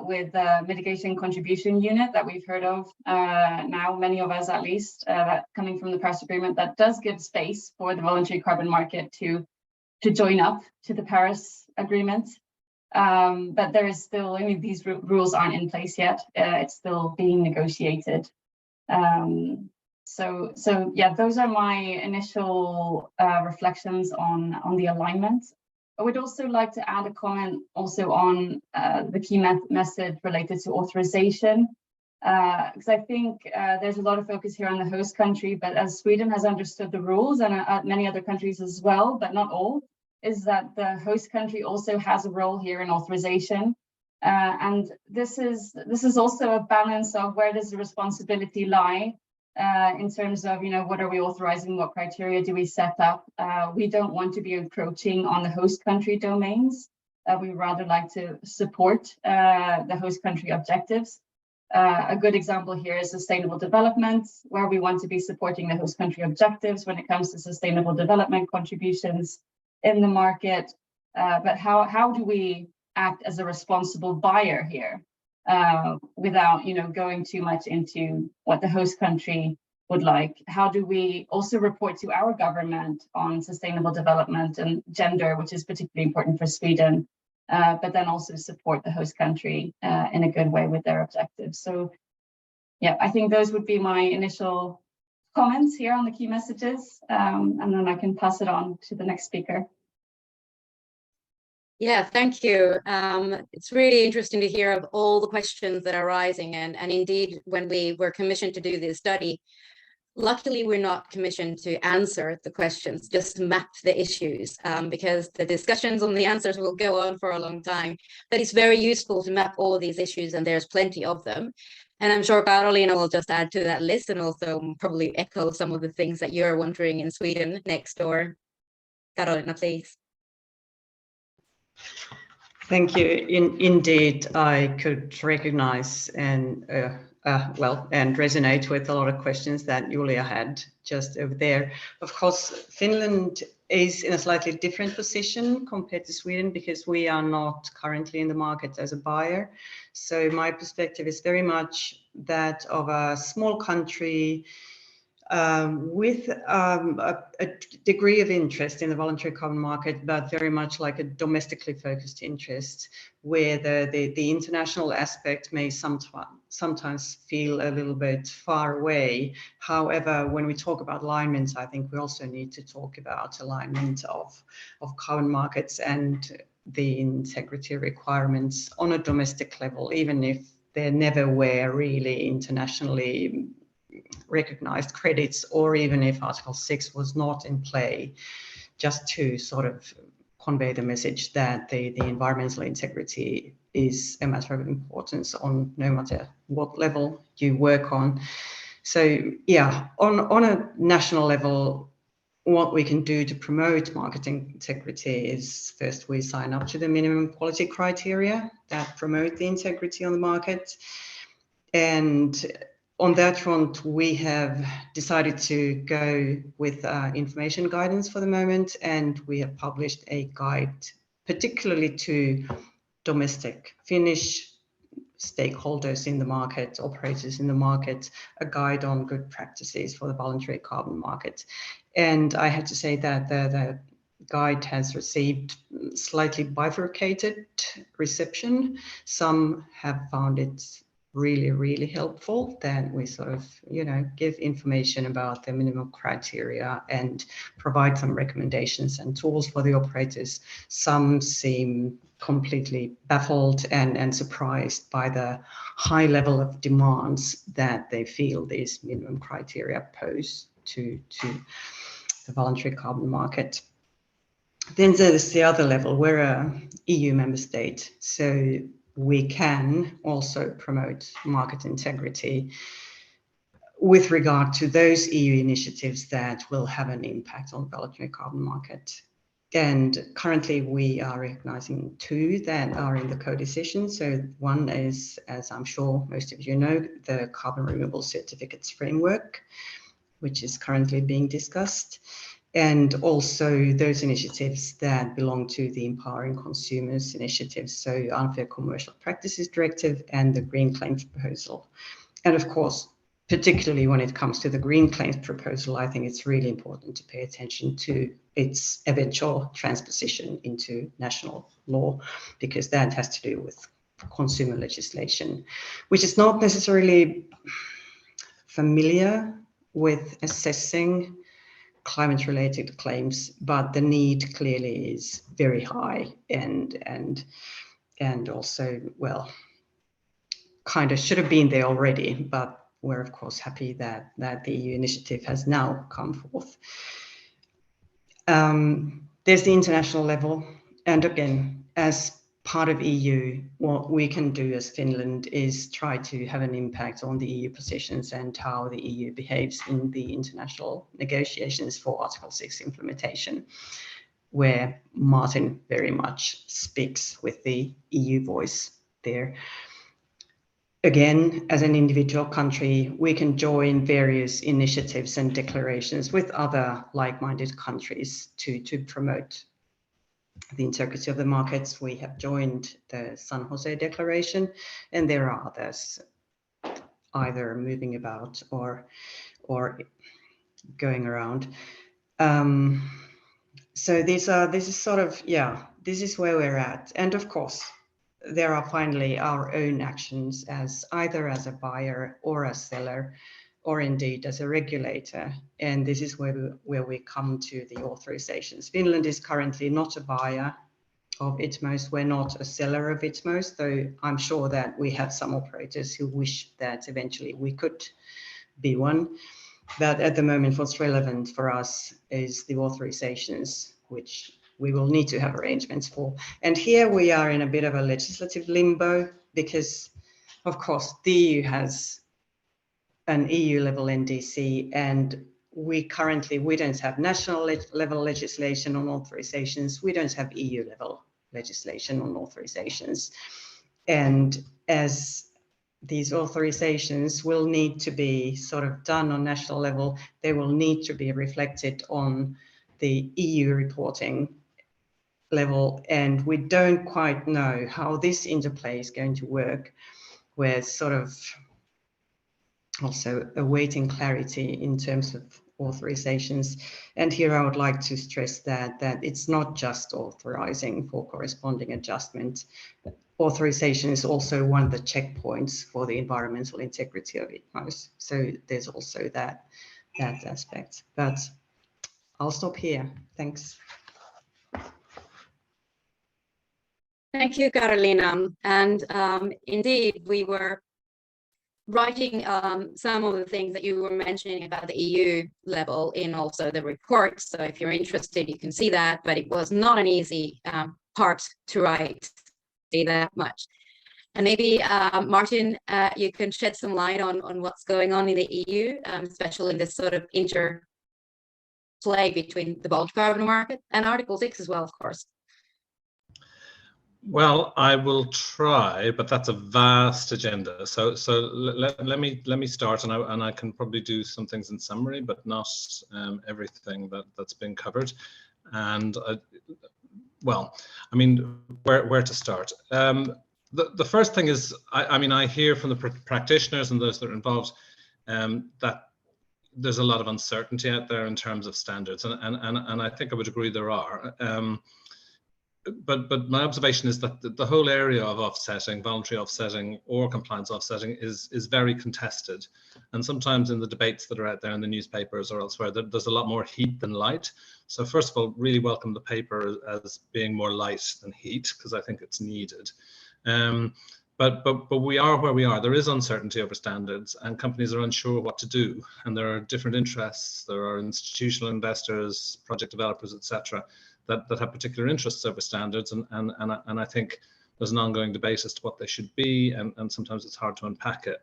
with the mitigation contribution unit that we've heard of now, many of us at least, that coming from the Paris Agreement, that does give space for the voluntary carbon market to join up to the Paris Agreement. But there is still, I mean, these rules aren't in place yet. It's still being negotiated. So yeah, those are my initial reflections on the alignment. I would also like to add a comment also on the key message related to authorization, because I think there's a lot of focus here on the host country, but as Sweden has understood the rules, and many other countries as well, but not all, is that the host country also has a role here in authorization. And this is also a balance of where does the responsibility lie in terms of, you know, what are we authorizing, what criteria do we set up? We don't want to be encroaching on the host country domains. We rather like to support the host country objectives. A good example here is sustainable development, where we want to be supporting the host country objectives when it comes to sustainable development contributions in the market. But how do we act as a responsible buyer here without, you know, going too much into what the host country would like? How do we also report to our government on sustainable development and gender, which is particularly important for Sweden? but then also support the host country in a good way with their objectives. So yeah, I think those would be my initial comments here on the key messages, and then I can pass it on to the next speaker. Yeah, thank you. It's really interesting to hear of all the questions that are rising. And indeed, when we were commissioned to do this study, luckily, we're not commissioned to answer the questions, just map the issues, because the discussions on the answers will go on for a long time. But it's very useful to map all these issues, and there's plenty of them. And I'm sure Carolina will just add to that list and also probably echo some of the things that you're wondering in Sweden next door. Carolina, please. Thank you. Indeed, I could recognize and and resonate with a lot of questions that Julia had just over there. Of course, Finland is in a slightly different position compared to Sweden because we are not currently in the market as a buyer. So my perspective is very much that of a small country with a degree of interest in the voluntary carbon market, but very much like a domestically focused interest, where the international aspect may sometimes feel a little bit far away. However, when we talk about alignment, I think we also need to talk about alignment of carbon markets and the integrity requirements on a domestic level, even if there never were really internationally recognized credits, or even if Article 6 was not in play, just to sort of convey the message that the environmental integrity is a matter of importance on no matter what level you work on. So yeah, on a national level, what we can do to promote market integrity is first we sign up to the minimum quality criteria that promote the integrity on the market. And on that front, we have decided to go with information guidance for the moment, and we have published a guide particularly to domestic Finnish stakeholders in the market, operators in the market, a guide on good practices for the voluntary carbon market. And I had to say that the guide has received slightly bifurcated reception. Some have found it really helpful that we sort of, give information about the minimum criteria and provide some recommendations and tools for the operators. Some seem completely baffled and surprised by the high level of demands that they feel these minimum criteria pose to the voluntary carbon market. Then there's the other level. We're an EU member state, so we can also promote market integrity with regard to those EU initiatives that will have an impact on the voluntary carbon market. And currently we are recognizing two that are in the co-decision. So one is, as I'm sure most of you know, the carbon removal certificates framework, which is currently being discussed. And also those initiatives that belong to the Empowering Consumers initiatives, so Unfair Commercial Practices Directive and the Green Claims Proposal. And of course, particularly when it comes to the Green Claims Proposal, I think it's really important to pay attention to its eventual transposition into national law, because that has to do with consumer legislation, which is not necessarily familiar with assessing climate-related claims, but the need clearly is very high and also, well, kind of should have been there already, but we're of course happy that the EU initiative has now come forth. There's the international level, and again, as part of EU, what we can do as Finland is try to have an impact on the EU positions and how the EU behaves in the international negotiations for Article 6 implementation, where Martin very much speaks with the EU voice there. Again, as an individual country, we can join various initiatives and declarations with other like-minded countries to promote the integrity of the markets. We have joined the San Jose Declaration, and there are others either moving about or going around. So this is sort of, this is where we're at. And of course, there are finally our own actions as either as a buyer or a seller, or indeed as a regulator. And this is where we come to the authorizations. Finland is currently not a buyer of Itmos. We're not a seller of Itmos, though I'm sure that we have some operators who wish that eventually we could be one. But at the moment, what's relevant for us is the authorizations, which we will need to have arrangements for. And here we are in a bit of a legislative limbo because, of course, the EU has an EU level NDC, and we don't have national level legislation on authorizations. We don't have EU level legislation on authorizations. And as these authorizations will need to be sort of done on national level, they will need to be reflected on the EU reporting level. And we don't quite know how this interplay is going to work. We're sort of also awaiting clarity in terms of authorizations. And here I would like to stress that it's not just authorizing for corresponding adjustment. Authorization is also one of the checkpoints for the environmental integrity of Itmos. So there's also that aspect. But I'll stop here. Thanks. Thank you, Karolina. And indeed, we were writing some of the things that you were mentioning about the EU level in also the report. So if you're interested, you can see that, but it was not an easy part to write, say that much. And maybe Martin, you can shed some light on what's going on in the EU, especially this sort of interplay between the voluntary carbon market and Article 6 as well, of course. Well, I will try, but that's a vast agenda. So let me start, and I can probably do some things in summary, but not everything that's been covered. And well, I mean, where to start? The first thing is, I mean, I hear from the practitioners and those that are involved that there's a lot of uncertainty out there in terms of standards, and I think I would agree there are. But my observation is that the whole area of offsetting, voluntary offsetting or compliance offsetting is very contested. And sometimes in the debates that are out there in the newspapers or elsewhere, there's a lot more heat than light. So first of all, really welcome the paper as being more light than heat, because I think it's needed. But we are where we are. There is uncertainty over standards, and companies are unsure what to do. And there are different interests. There are institutional investors, project developers, etc., that have particular interests over standards, and I think there's an ongoing debate as to what they should be, and sometimes it's hard to unpack it.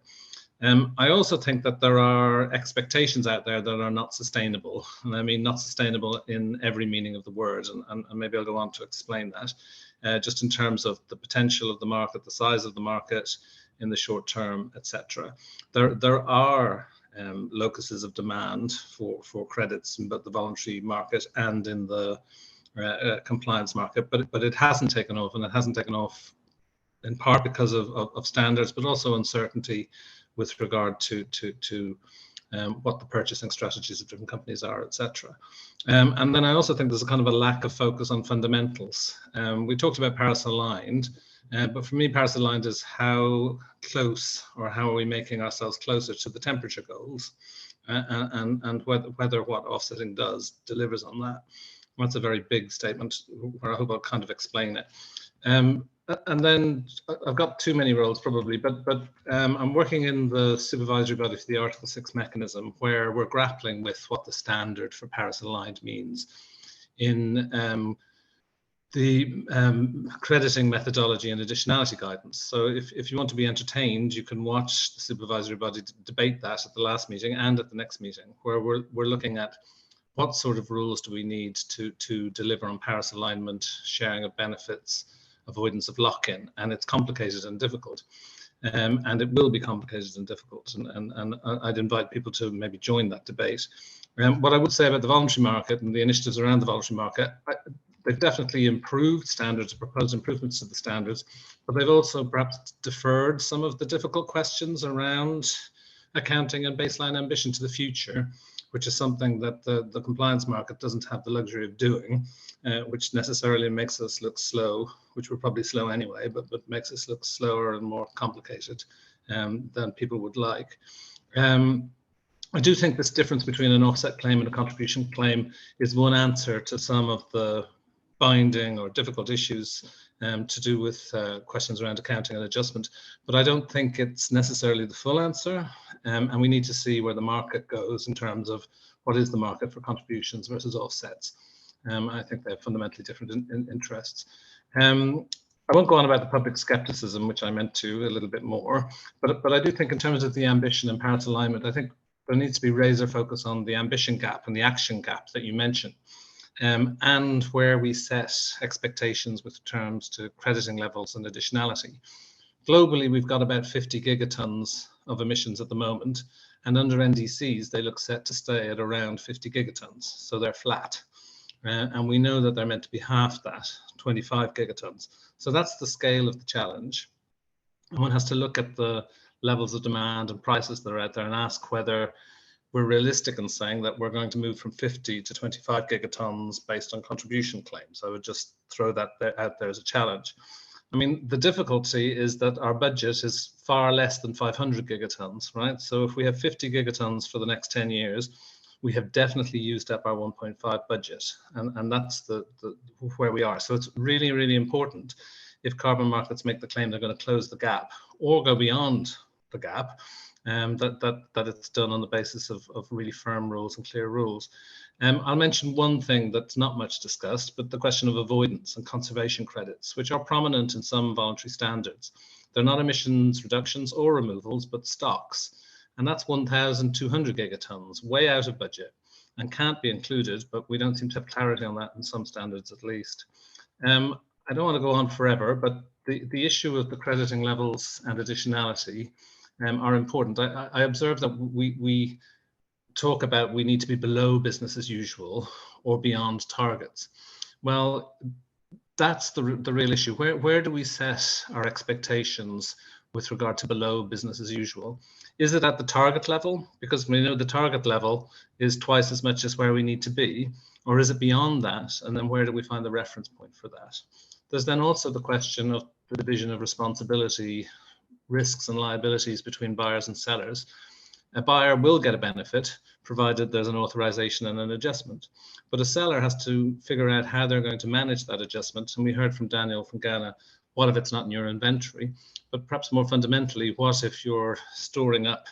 I also think that there are expectations out there that are not sustainable, and I mean not sustainable in every meaning of the word, and maybe I'll go on to explain that, just in terms of the potential of the market, the size of the market in the short term, etc. There are locuses of demand for credits in both the voluntary market and in the compliance market, but it hasn't taken off, and it hasn't taken off in part because of standards, but also uncertainty with regard to what the purchasing strategies of different companies are, etc. And then I also think there's a kind of a lack of focus on fundamentals. We talked about Paris aligned, but for me, Paris aligned is how close, or how are we making ourselves closer to the temperature goals, and whether what offsetting does delivers on that. That's a very big statement, where I hope I'll kind of explain it. And then I've got too many roles probably, but I'm working in the supervisory body for the Article 6 mechanism, where we're grappling with what the standard for Paris aligned means in the crediting methodology and additionality guidance. So if you want to be entertained, you can watch the supervisory body debate that at the last meeting and at the next meeting, where we're looking at what sort of rules do we need to deliver on Paris alignment, sharing of benefits, avoidance of lock-in, and it's complicated and difficult, and it will be complicated and difficult, and I'd invite people to maybe join that debate. What I would say about the voluntary market and the initiatives around the voluntary market, they've definitely improved standards, proposed improvements to the standards, but they've also perhaps deferred some of the difficult questions around accounting and baseline ambition to the future, which is something that the compliance market doesn't have the luxury of doing. which necessarily makes us look slow, which we're probably slow anyway, but makes us look slower and more complicated than people would like. I do think this difference between an offset claim and a contribution claim is one answer to some of the binding or difficult issues to do with questions around accounting and adjustment, but I don't think it's necessarily the full answer, and we need to see where the market goes in terms of what is the market for contributions versus offsets. I think they have fundamentally different interests. I won't go on about the public skepticism, which I meant to a little bit more, but I do think in terms of the ambition and Paris alignment, I think there needs to be razor focus on the ambition gap and the action gap that you mentioned, and where we set expectations with terms to crediting levels and additionality. Globally, we've got about 50 gigatons of emissions at the moment, and under NDCs, they look set to stay at around 50 gigatons, so they're flat. And we know that they're meant to be half that, 25 gigatons. So that's the scale of the challenge. And one has to look at the levels of demand and prices that are out there and ask whether we're realistic in saying that we're going to move from 50 to 25 gigatons based on contribution claims. I would just throw that out there as a challenge. I mean, the difficulty is that our budget is far less than 500 gigatons, right? So if we have 50 gigatons for the next 10 years, we have definitely used up our 1.5 budget, and that's the where we are. So it's really, really important if carbon markets make the claim they're going to close the gap or go beyond the gap, that it's done on the basis of really firm rules and clear rules. I'll mention one thing that's not much discussed, but the question of avoidance and conservation credits, which are prominent in some voluntary standards. They're not emissions reductions or removals, but stocks. And that's 1,200 gigatons, way out of budget and can't be included, but we don't seem to have clarity on that in some standards at least. I don't want to go on forever, but the issue of the crediting levels and additionality are important. I observe that we talk about we need to be below business as usual or beyond targets. Well, that's the real issue. Where do we set our expectations with regard to below business as usual? Is it at the target level? Because we know the target level is twice as much as where we need to be, or is it beyond that? And then where do we find the reference point for that? There's then also the question of the division of responsibility, risks and liabilities between buyers and sellers. A buyer will get a benefit provided there's an authorization and an adjustment, but a seller has to figure out how they're going to manage that adjustment. And we heard from Daniel from Ghana, what if it's not in your inventory? But perhaps more fundamentally, what if you're storing up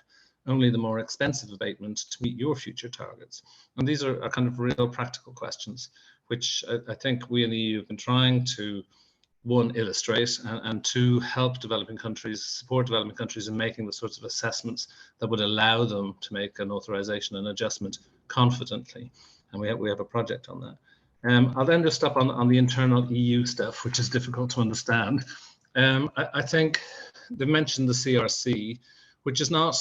only the more expensive abatement to meet your future targets? And these are kind of real practical questions, which I think we in the EU have been trying to, one, illustrate, and two, help developing countries, support developing countries in making the sorts of assessments that would allow them to make an authorization and adjustment confidently. And we have a project on that. I'll then just stop on the internal EU stuff, which is difficult to understand. I think they mentioned the CRC, which is not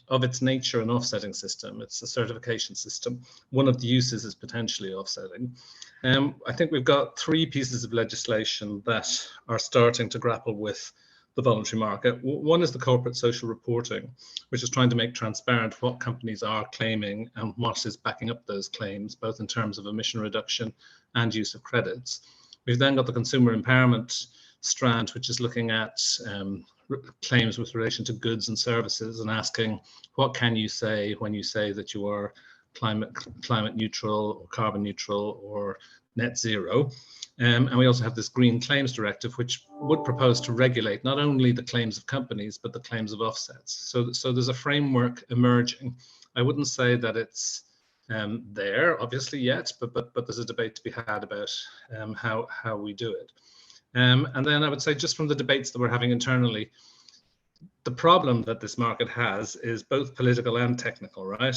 of its nature an offsetting system. It's a certification system. One of the uses is potentially offsetting. I think we've got three pieces of legislation that are starting to grapple with the voluntary market. One is the corporate social reporting, which is trying to make transparent what companies are claiming and what is backing up those claims, both in terms of emission reduction and use of credits. We've then got the consumer empowerment strand, which is looking at claims with relation to goods and services and asking, what can you say when you say that you are climate neutral or carbon neutral or net zero? And we also have this green claims directive, which would propose to regulate not only the claims of companies, but the claims of offsets. So there's a framework emerging. I wouldn't say that it's there, obviously, yet, but there's a debate to be had about how we do it. And then I would say, just from the debates that we're having internally, the problem that this market has is both political and technical, right?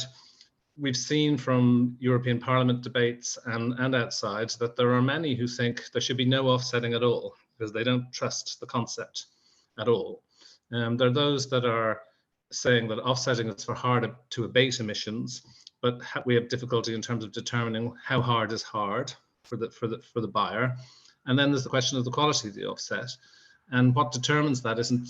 We've seen from European Parliament debates and outside that there are many who think there should be no offsetting at all because they don't trust the concept at all. There are those that are saying that offsetting is for hard to abate emissions, but we have difficulty in terms of determining how hard is hard for the buyer. And then there's the question of the quality of the offset. And what determines that isn't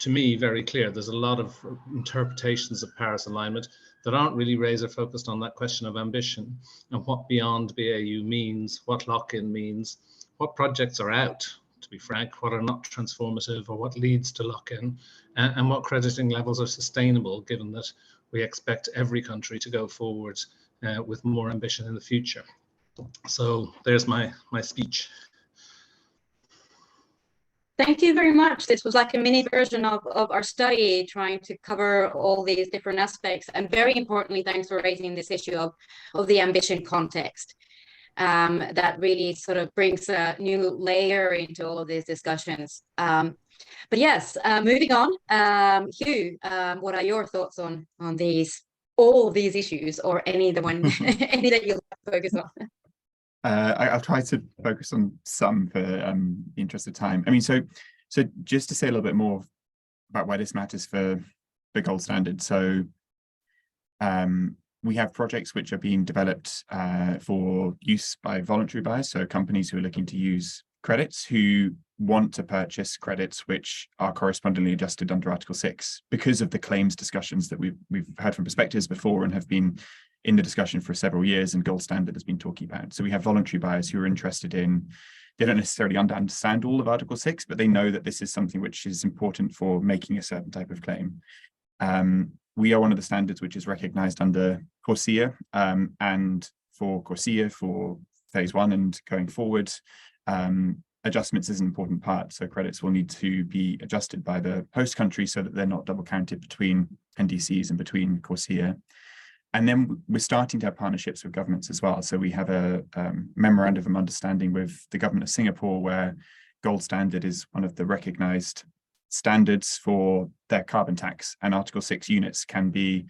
to me, very clear. There's a lot of interpretations of Paris alignment that aren't really razor focused on that question of ambition and what beyond BAU means, what lock-in means, what projects are out, to be frank, what are not transformative or what leads to lock-in, and what crediting levels are sustainable, given that we expect every country to go forward with more ambition in the future. So there's my speech. Thank you very much. This was like a mini version of our study, trying to cover all these different aspects. And very importantly, thanks for raising this issue of the ambition context. That really sort of brings a new layer into all of these discussions. But yes, moving on, Hugh, what are your thoughts on all of these issues, or any that you'll focus on? I'll try to focus on some for the interest of time. I mean, so just to say a little bit more about why this matters for the gold standard. So we have projects which are being developed for use by voluntary buyers, so companies who are looking to use credits, who want to purchase credits which are correspondingly adjusted under Article 6 because of the claims discussions that we've had from perspectives before and have been in the discussion for several years, and Gold Standard has been talking about. So we have voluntary buyers who are interested in, they don't necessarily understand all of Article 6, but they know that this is something which is important for making a certain type of claim. We are one of the standards which is recognized under CORSIA, and for CORSIA, for phase 1 and going forward, adjustments is an important part. So credits will need to be adjusted by the host country so that they're not double counted between NDCs and between CORSIA. And then we're starting to have partnerships with governments as well. So we have a memorandum of understanding with the government of Singapore, where Gold Standard is one of the recognized standards for their carbon tax, and Article 6 units can be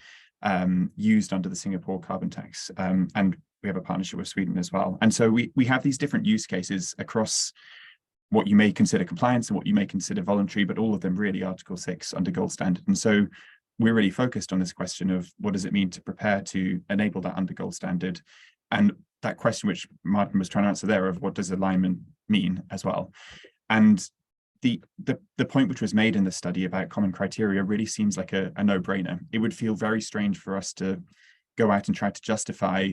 used under the Singapore carbon tax. And we have a partnership with Sweden as well. And so we have these different use cases across what you may consider compliance and what you may consider voluntary, but all of them really Article 6 under Gold Standard. And so we're really focused on this question of what does it mean to prepare to enable that under Gold Standard, and that question which Martin was trying to answer there of what does alignment mean as well. And the point which was made in the study about common criteria really seems like a no-brainer. It would feel very strange for us to go out and try to justify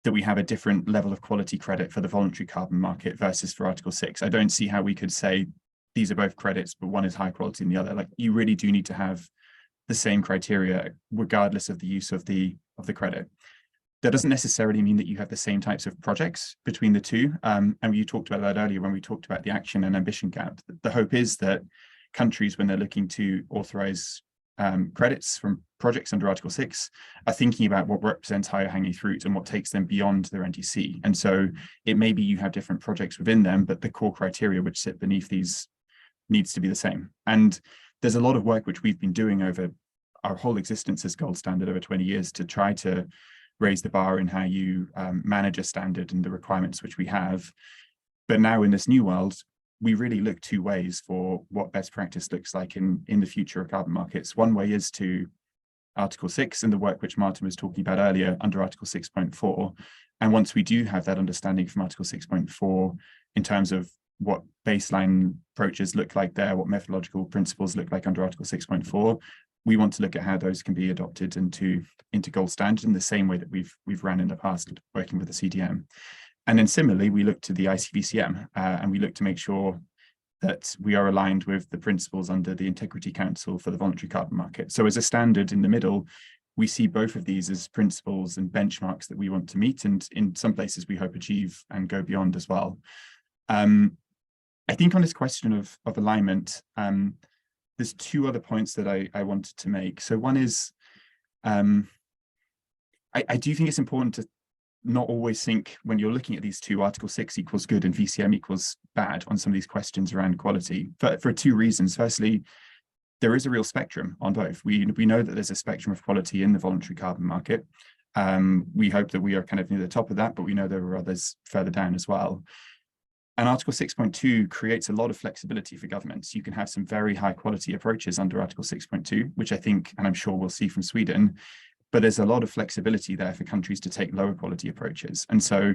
that we have a different level of quality credit for the voluntary carbon market versus for Article 6. I don't see how we could say these are both credits, but one is high quality than the other. Like, you really do need to have the same criteria regardless of the use of the credit. That doesn't necessarily mean that you have the same types of projects between the two. And you talked about that earlier when we talked about the action and ambition gap. The hope is that countries, when they're looking to authorize credits from projects under Article 6, are thinking about what represents higher hanging fruit and what takes them beyond their NDC. And so it may be you have different projects within them, but the core criteria which sit beneath these needs to be the same. And there's a lot of work which we've been doing over our whole existence as Gold Standard over 20 years to try to raise the bar in how you manage a standard and the requirements which we have. But now in this new world, we really look two ways for what best practice looks like in the future of carbon markets. One way is to Article 6 and the work which Martin was talking about earlier under Article 6.4. And once we do have that understanding from Article 6.4 in terms of what baseline approaches look like there, what methodological principles look like under Article 6.4, we want to look at how those can be adopted into Gold Standard in the same way that we've ran in the past working with the CDM. And then similarly, we look to the ICVCM and we look to make sure that we are aligned with the principles under the Integrity Council for the voluntary carbon market. So as a standard in the middle, we see both of these as principles and benchmarks that we want to meet, and in some places we hope achieve and go beyond as well. I think on this question of alignment, there's two other points that I wanted to make. So one is, I do think it's important to not always think when you're looking at these two, Article 6 equals good and VCM equals bad on some of these questions around quality, for two reasons. Firstly, there is a real spectrum on both. We know that there's a spectrum of quality in the voluntary carbon market. We hope that we are kind of near the top of that, but we know there are others further down as well. And Article 6.2 creates a lot of flexibility for governments. You can have some very high quality approaches under Article 6.2, which I think, and I'm sure we'll see from Sweden, but there's a lot of flexibility there for countries to take lower quality approaches. And so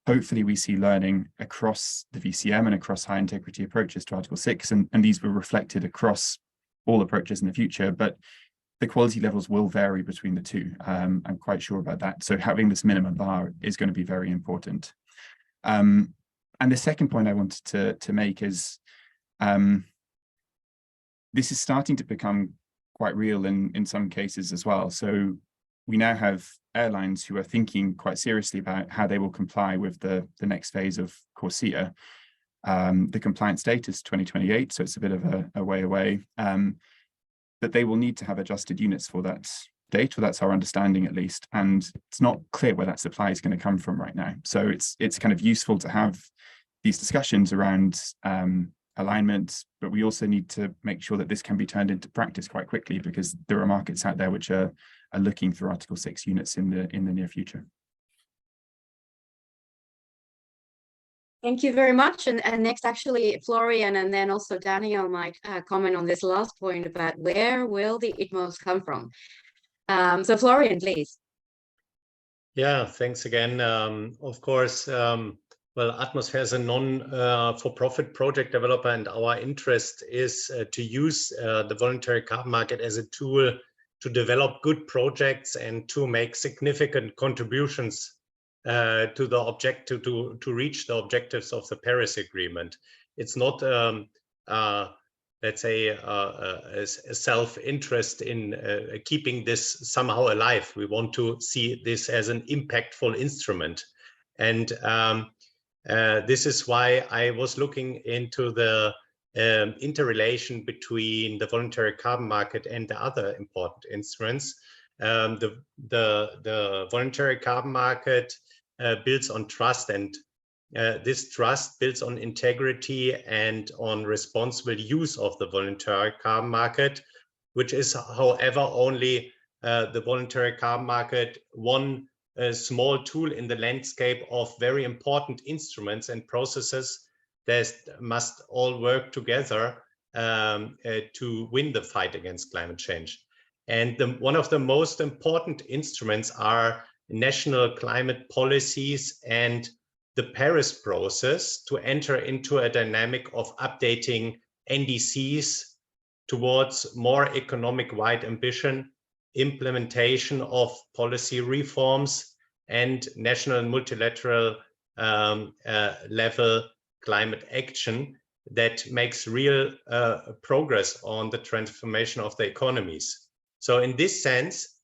hopefully we see learning across the VCM and across high integrity approaches to Article 6, and these were reflected across all approaches in the future, but the quality levels will vary between the two. I'm quite sure about that. So having this minimum bar is going to be very important. And the second point I wanted to make is this is starting to become quite real in some cases as well. So we now have airlines who are thinking quite seriously about how they will comply with the next phase of CORSIA. The compliance date is 2028, so it's a bit of a way away. But they will need to have adjusted units for that date, or that's our understanding at least. And it's not clear where that supply is going to come from right now. So it's kind of useful to have these discussions around alignment, but we also need to make sure that this can be turned into practice quite quickly, because there are markets out there which are looking for Article 6 units in the near future. Thank you very much. And next, actually, Florian, and then also Daniel might comment on this last point about where will the ITMOs come from. So Florian, please. Yeah, thanks again. Of course, well, Atmosphere is a non-for-profit project developer, and our interest is to use the voluntary carbon market as a tool to develop good projects and to make significant contributions to the objective to reach the objectives of the Paris Agreement. It's not let's say a self-interest in keeping this somehow alive. We want to see this as an impactful instrument, and this is why I was looking into the interrelation between the voluntary carbon market and the other important instruments. The voluntary carbon market builds on trust, and this trust builds on integrity and on responsible use of the voluntary carbon market, which is, however, only the voluntary carbon market one small tool in the landscape of very important instruments and processes that must all work together to win the fight against climate change. And one of the most important instruments are national climate policies and the Paris process to enter into a dynamic of updating NDCs towards more economic-wide ambition, implementation of policy reforms, and national and multilateral level climate action that makes real progress on the transformation of the economies. So in this sense,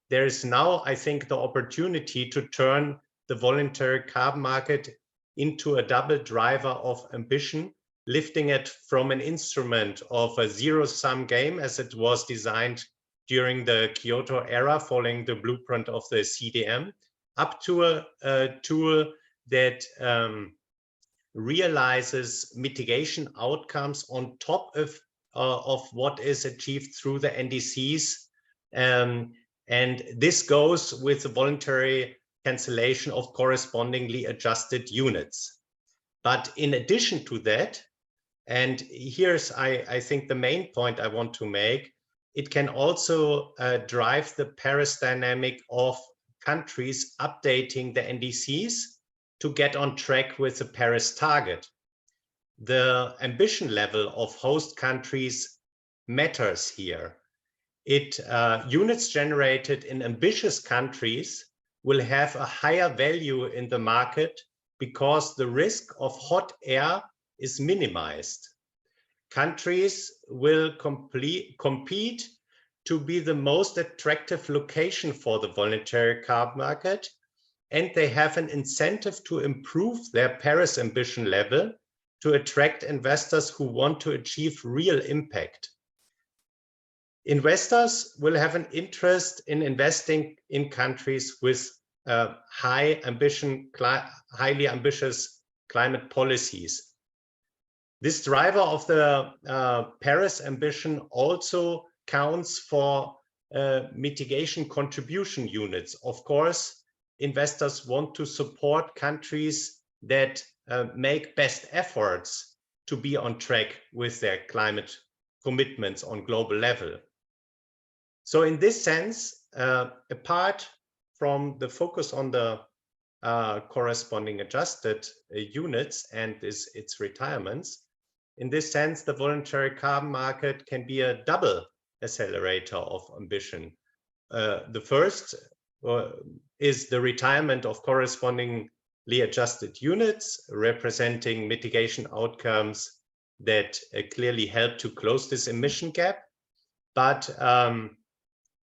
there is now, I think, the opportunity to turn the voluntary carbon market into a double driver of ambition, lifting it from an instrument of a zero-sum game as it was designed during the Kyoto era, following the blueprint of the CDM, up to a tool that realizes mitigation outcomes on top of what is achieved through the NDCs. And this goes with the voluntary cancellation of correspondingly adjusted units. But in addition to that, and here's, I think, the main point I want to make, it can also drive the Paris dynamic of countries updating the NDCs to get on track with the Paris target. The ambition level of host countries matters here. Units generated in ambitious countries will have a higher value in the market because the risk of hot air is minimized. Countries will compete to be the most attractive location for the voluntary carbon market, and they have an incentive to improve their Paris ambition level to attract investors who want to achieve real impact. Investors will have an interest in investing in countries with highly ambitious climate policies. This driver of the Paris ambition also counts for mitigation contribution units. Of course, investors want to support countries that make best efforts to be on track with their climate commitments on global level. So in this sense, apart from the focus on the corresponding adjusted units and its retirements, in this sense, the voluntary carbon market can be a double accelerator of ambition. The first is the retirement of correspondingly adjusted units representing mitigation outcomes that clearly help to close this emission gap. But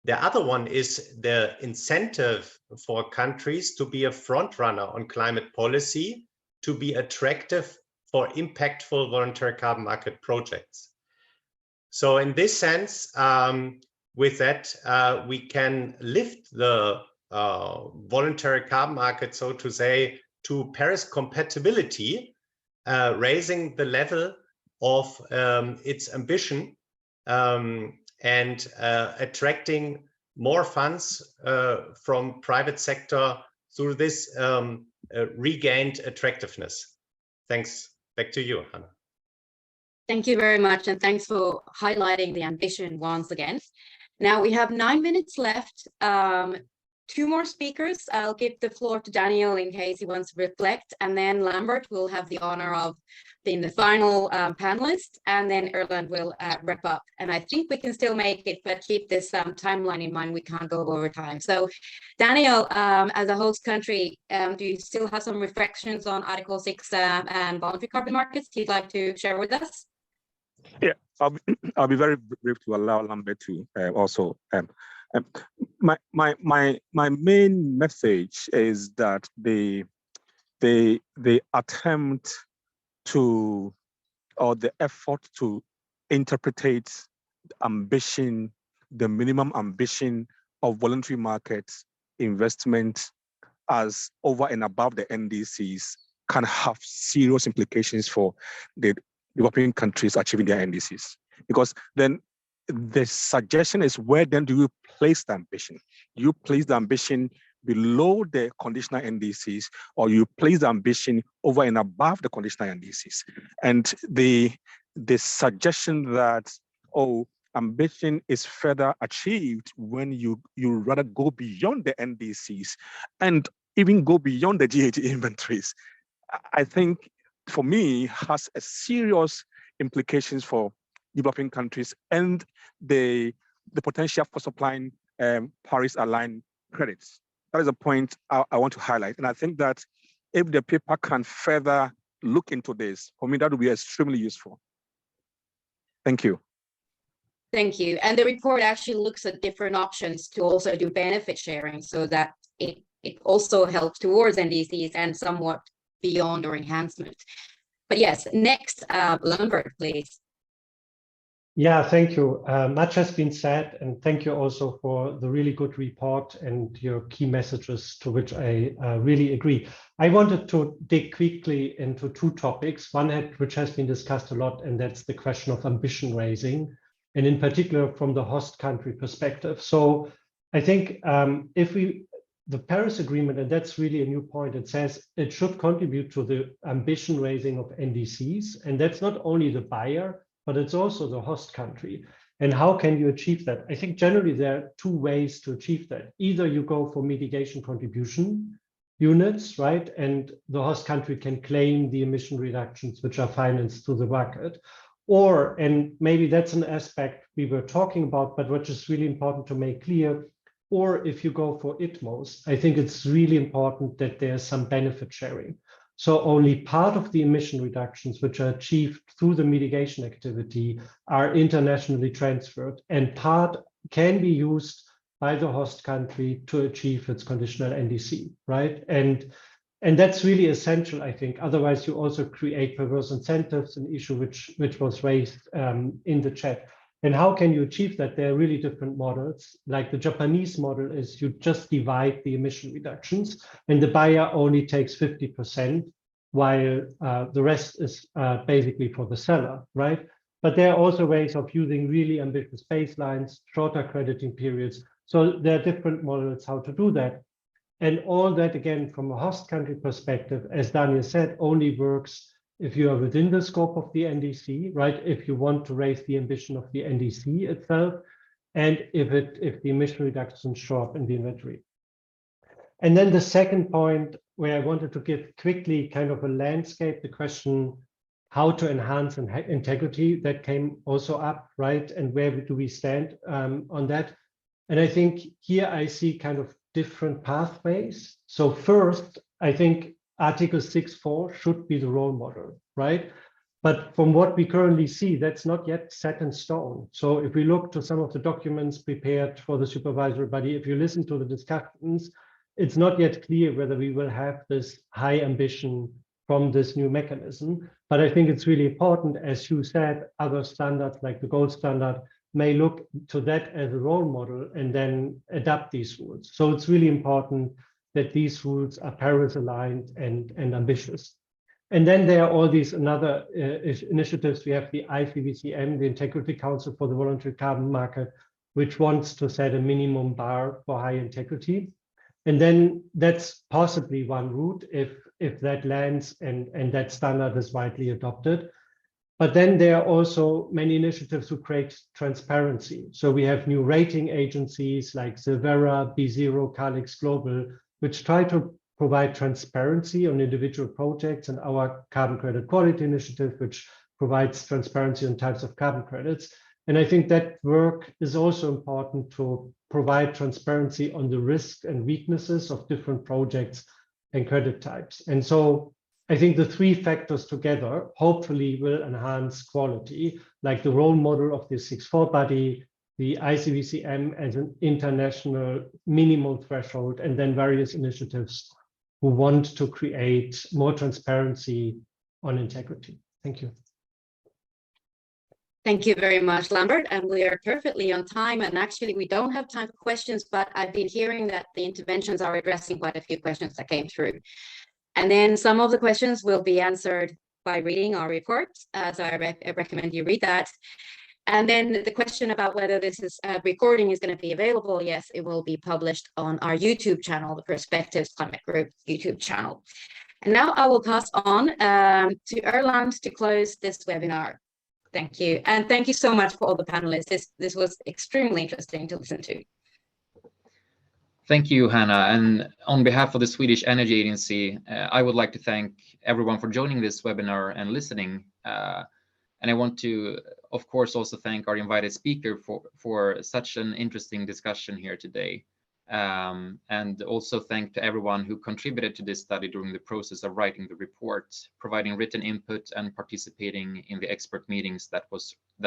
the other one is the incentive for countries to be a front runner on climate policy, to be attractive for impactful voluntary carbon market projects. So in this sense, with that, we can lift the voluntary carbon market, so to say, to Paris compatibility, raising the level of its ambition and attracting more funds from private sector through this regained attractiveness. Thanks. Back to you, Hannah. Thank you very much, and thanks for highlighting the ambition once again. Now we have 9 minutes left. 2 more speakers. I'll give the floor to Daniel in case he wants to reflect, and then Lambert will have the honor of being the final panelist, and then Erland will wrap up. And I think we can still make it, but keep this timeline in mind. We can't go over time. So Daniel, as a host country, do you still have some reflections on Article 6 and voluntary carbon markets you'd like to share with us? Yeah, I'll be very brief to allow Lambert to also. My main message is that the attempt to, or the effort to interpret ambition, the minimum ambition of voluntary market investment as over and above the NDCs can have serious implications for the developing countries achieving their NDCs. Because then the suggestion is, where then do you place the ambition? You place the ambition below the conditional NDCs, or you place the ambition over and above the conditional NDCs? And the suggestion that, oh, ambition is further achieved when you rather go beyond the NDCs and even go beyond the GHG inventories, I think for me has a serious implications for developing countries and the potential for supplying Paris-aligned credits. That is a point I want to highlight. And I think that if the paper can further look into this, for me, that would be extremely useful. Thank you. Thank you. And the report actually looks at different options to also do benefit sharing, so that it also helps towards NDCs and somewhat beyond or enhancement. But yes, next, Lambert, please. Yeah, thank you. Much has been said, and thank you also for the really good report and your key messages, to which I really agree. I wanted to dig quickly into 2 topics, one which has been discussed a lot, and that's the question of ambition raising, and in particular from the host country perspective. So I think the Paris Agreement, and that's really a new point, it says it should contribute to the ambition raising of NDCs, and that's not only the buyer, but it's also the host country. And how can you achieve that? I think generally there are 2 ways to achieve that. Either you go for mitigation contribution units, right? And the host country can claim the emission reductions which are financed through the market. Or, and maybe that's an aspect we were talking about, but which is really important to make clear, or if you go for ITMOs, I think it's really important that there's some benefit sharing. So only part of the emission reductions which are achieved through the mitigation activity are internationally transferred, and part can be used by the host country to achieve its conditional NDC, right? And that's really essential, I think. Otherwise, you also create perverse incentives, an issue which was raised in the chat. And how can you achieve that? There are really different models. Like the Japanese model is you just divide the emission reductions and the buyer only takes 50%, while the rest is basically for the seller, right? But there are also ways of using really ambitious baselines, shorter crediting periods. So there are different models how to do that. And all that, again, from a host country perspective, as Daniel said, only works if you are within the scope of the NDC, right? If you want to raise the ambition of the NDC itself, and if the emission reductions show up in the inventory. And then the second point where I wanted to give quickly kind of a landscape, the question, how to enhance integrity, that came also up, right? And where do we stand on that? And I think here I see kind of different pathways. So first, I think Article 6.4 should be the role model, right? But from what we currently see, that's not yet set in stone. So if we look to some of the documents prepared for the supervisory body, if you listen to the discussions, it's not yet clear whether we will have this high ambition from this new mechanism. But I think it's really important, as you said, other standards like the gold standard may look to that as a role model and then adapt these rules. So it's really important that these rules are Paris aligned and ambitious. And then there are all these another initiatives. We have the ICVCM, the Integrity Council for the Voluntary Carbon Market, which wants to set a minimum bar for high integrity. And then that's possibly one route if that lands and that standard is widely adopted. But then there are also many initiatives to create transparency. So we have new rating agencies like Silvera, B0, Calix Global, which try to provide transparency on individual projects, and our carbon credit quality initiative, which provides transparency on types of carbon credits. And I think that work is also important to provide transparency on the risks and weaknesses of different projects and credit types. And so I think the three factors together hopefully will enhance quality, like the role model of the 6.4 body, the ICVCM as an international minimal threshold, and then various initiatives who want to create more transparency on integrity. Thank you. Thank you very much, Lambert. And we are perfectly on time. And actually, we don't have time for questions, but I've been hearing that the interventions are addressing quite a few questions that came through. And then some of the questions will be answered by reading our report. So I recommend you read that. And then the question about whether this recording is going to be available, yes, it will be published on our YouTube channel, the Perspectives Climate Group YouTube channel. And now I will pass on to Erland to close this webinar. Thank you. And thank you so much for all the panelists. This was extremely interesting to listen to. Thank you, Hannah. And on behalf of the Swedish Energy Agency, I would like to thank everyone for joining this webinar and listening. And I want to, of course, also thank our invited speaker for such an interesting discussion here today. And also thank to everyone who contributed to this study during the process of writing the report, providing written input and participating in the expert meetings that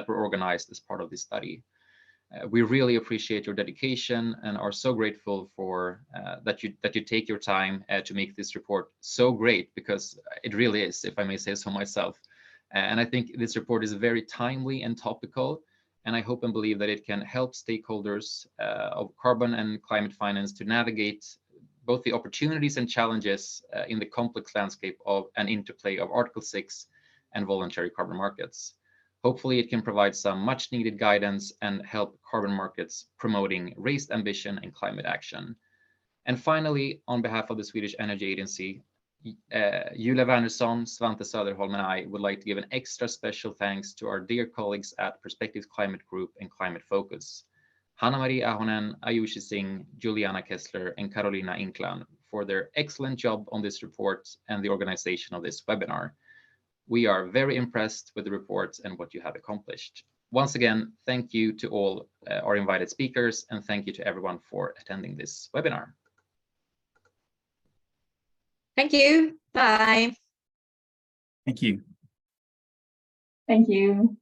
were organized as part of this study. We really appreciate your dedication and are so grateful for that you take your time to make this report so great, because it really is, if I may say so myself. And I think this report is very timely and topical, and I hope and believe that it can help stakeholders of carbon and climate finance to navigate both the opportunities and challenges in the complex landscape of an interplay of Article 6 and voluntary carbon markets. Hopefully it can provide some much needed guidance and help carbon markets promoting raised ambition and climate action. And finally, on behalf of the Swedish Energy Agency, Julia Wernersson, Svante Söderholm, and I would like to give an extra special thanks to our dear colleagues at Perspectives Climate Group and Climate Focus, Hanna-Marie Ahonen, Ayushi Singh, Juliana Kessler, and Carolina Inklan for their excellent job on this report and the organization of this webinar. We are very impressed with the report and what you have accomplished. Once again, thank you to all our invited speakers, and thank you to everyone for attending this webinar. Thank you. Bye. Thank you. Thank you.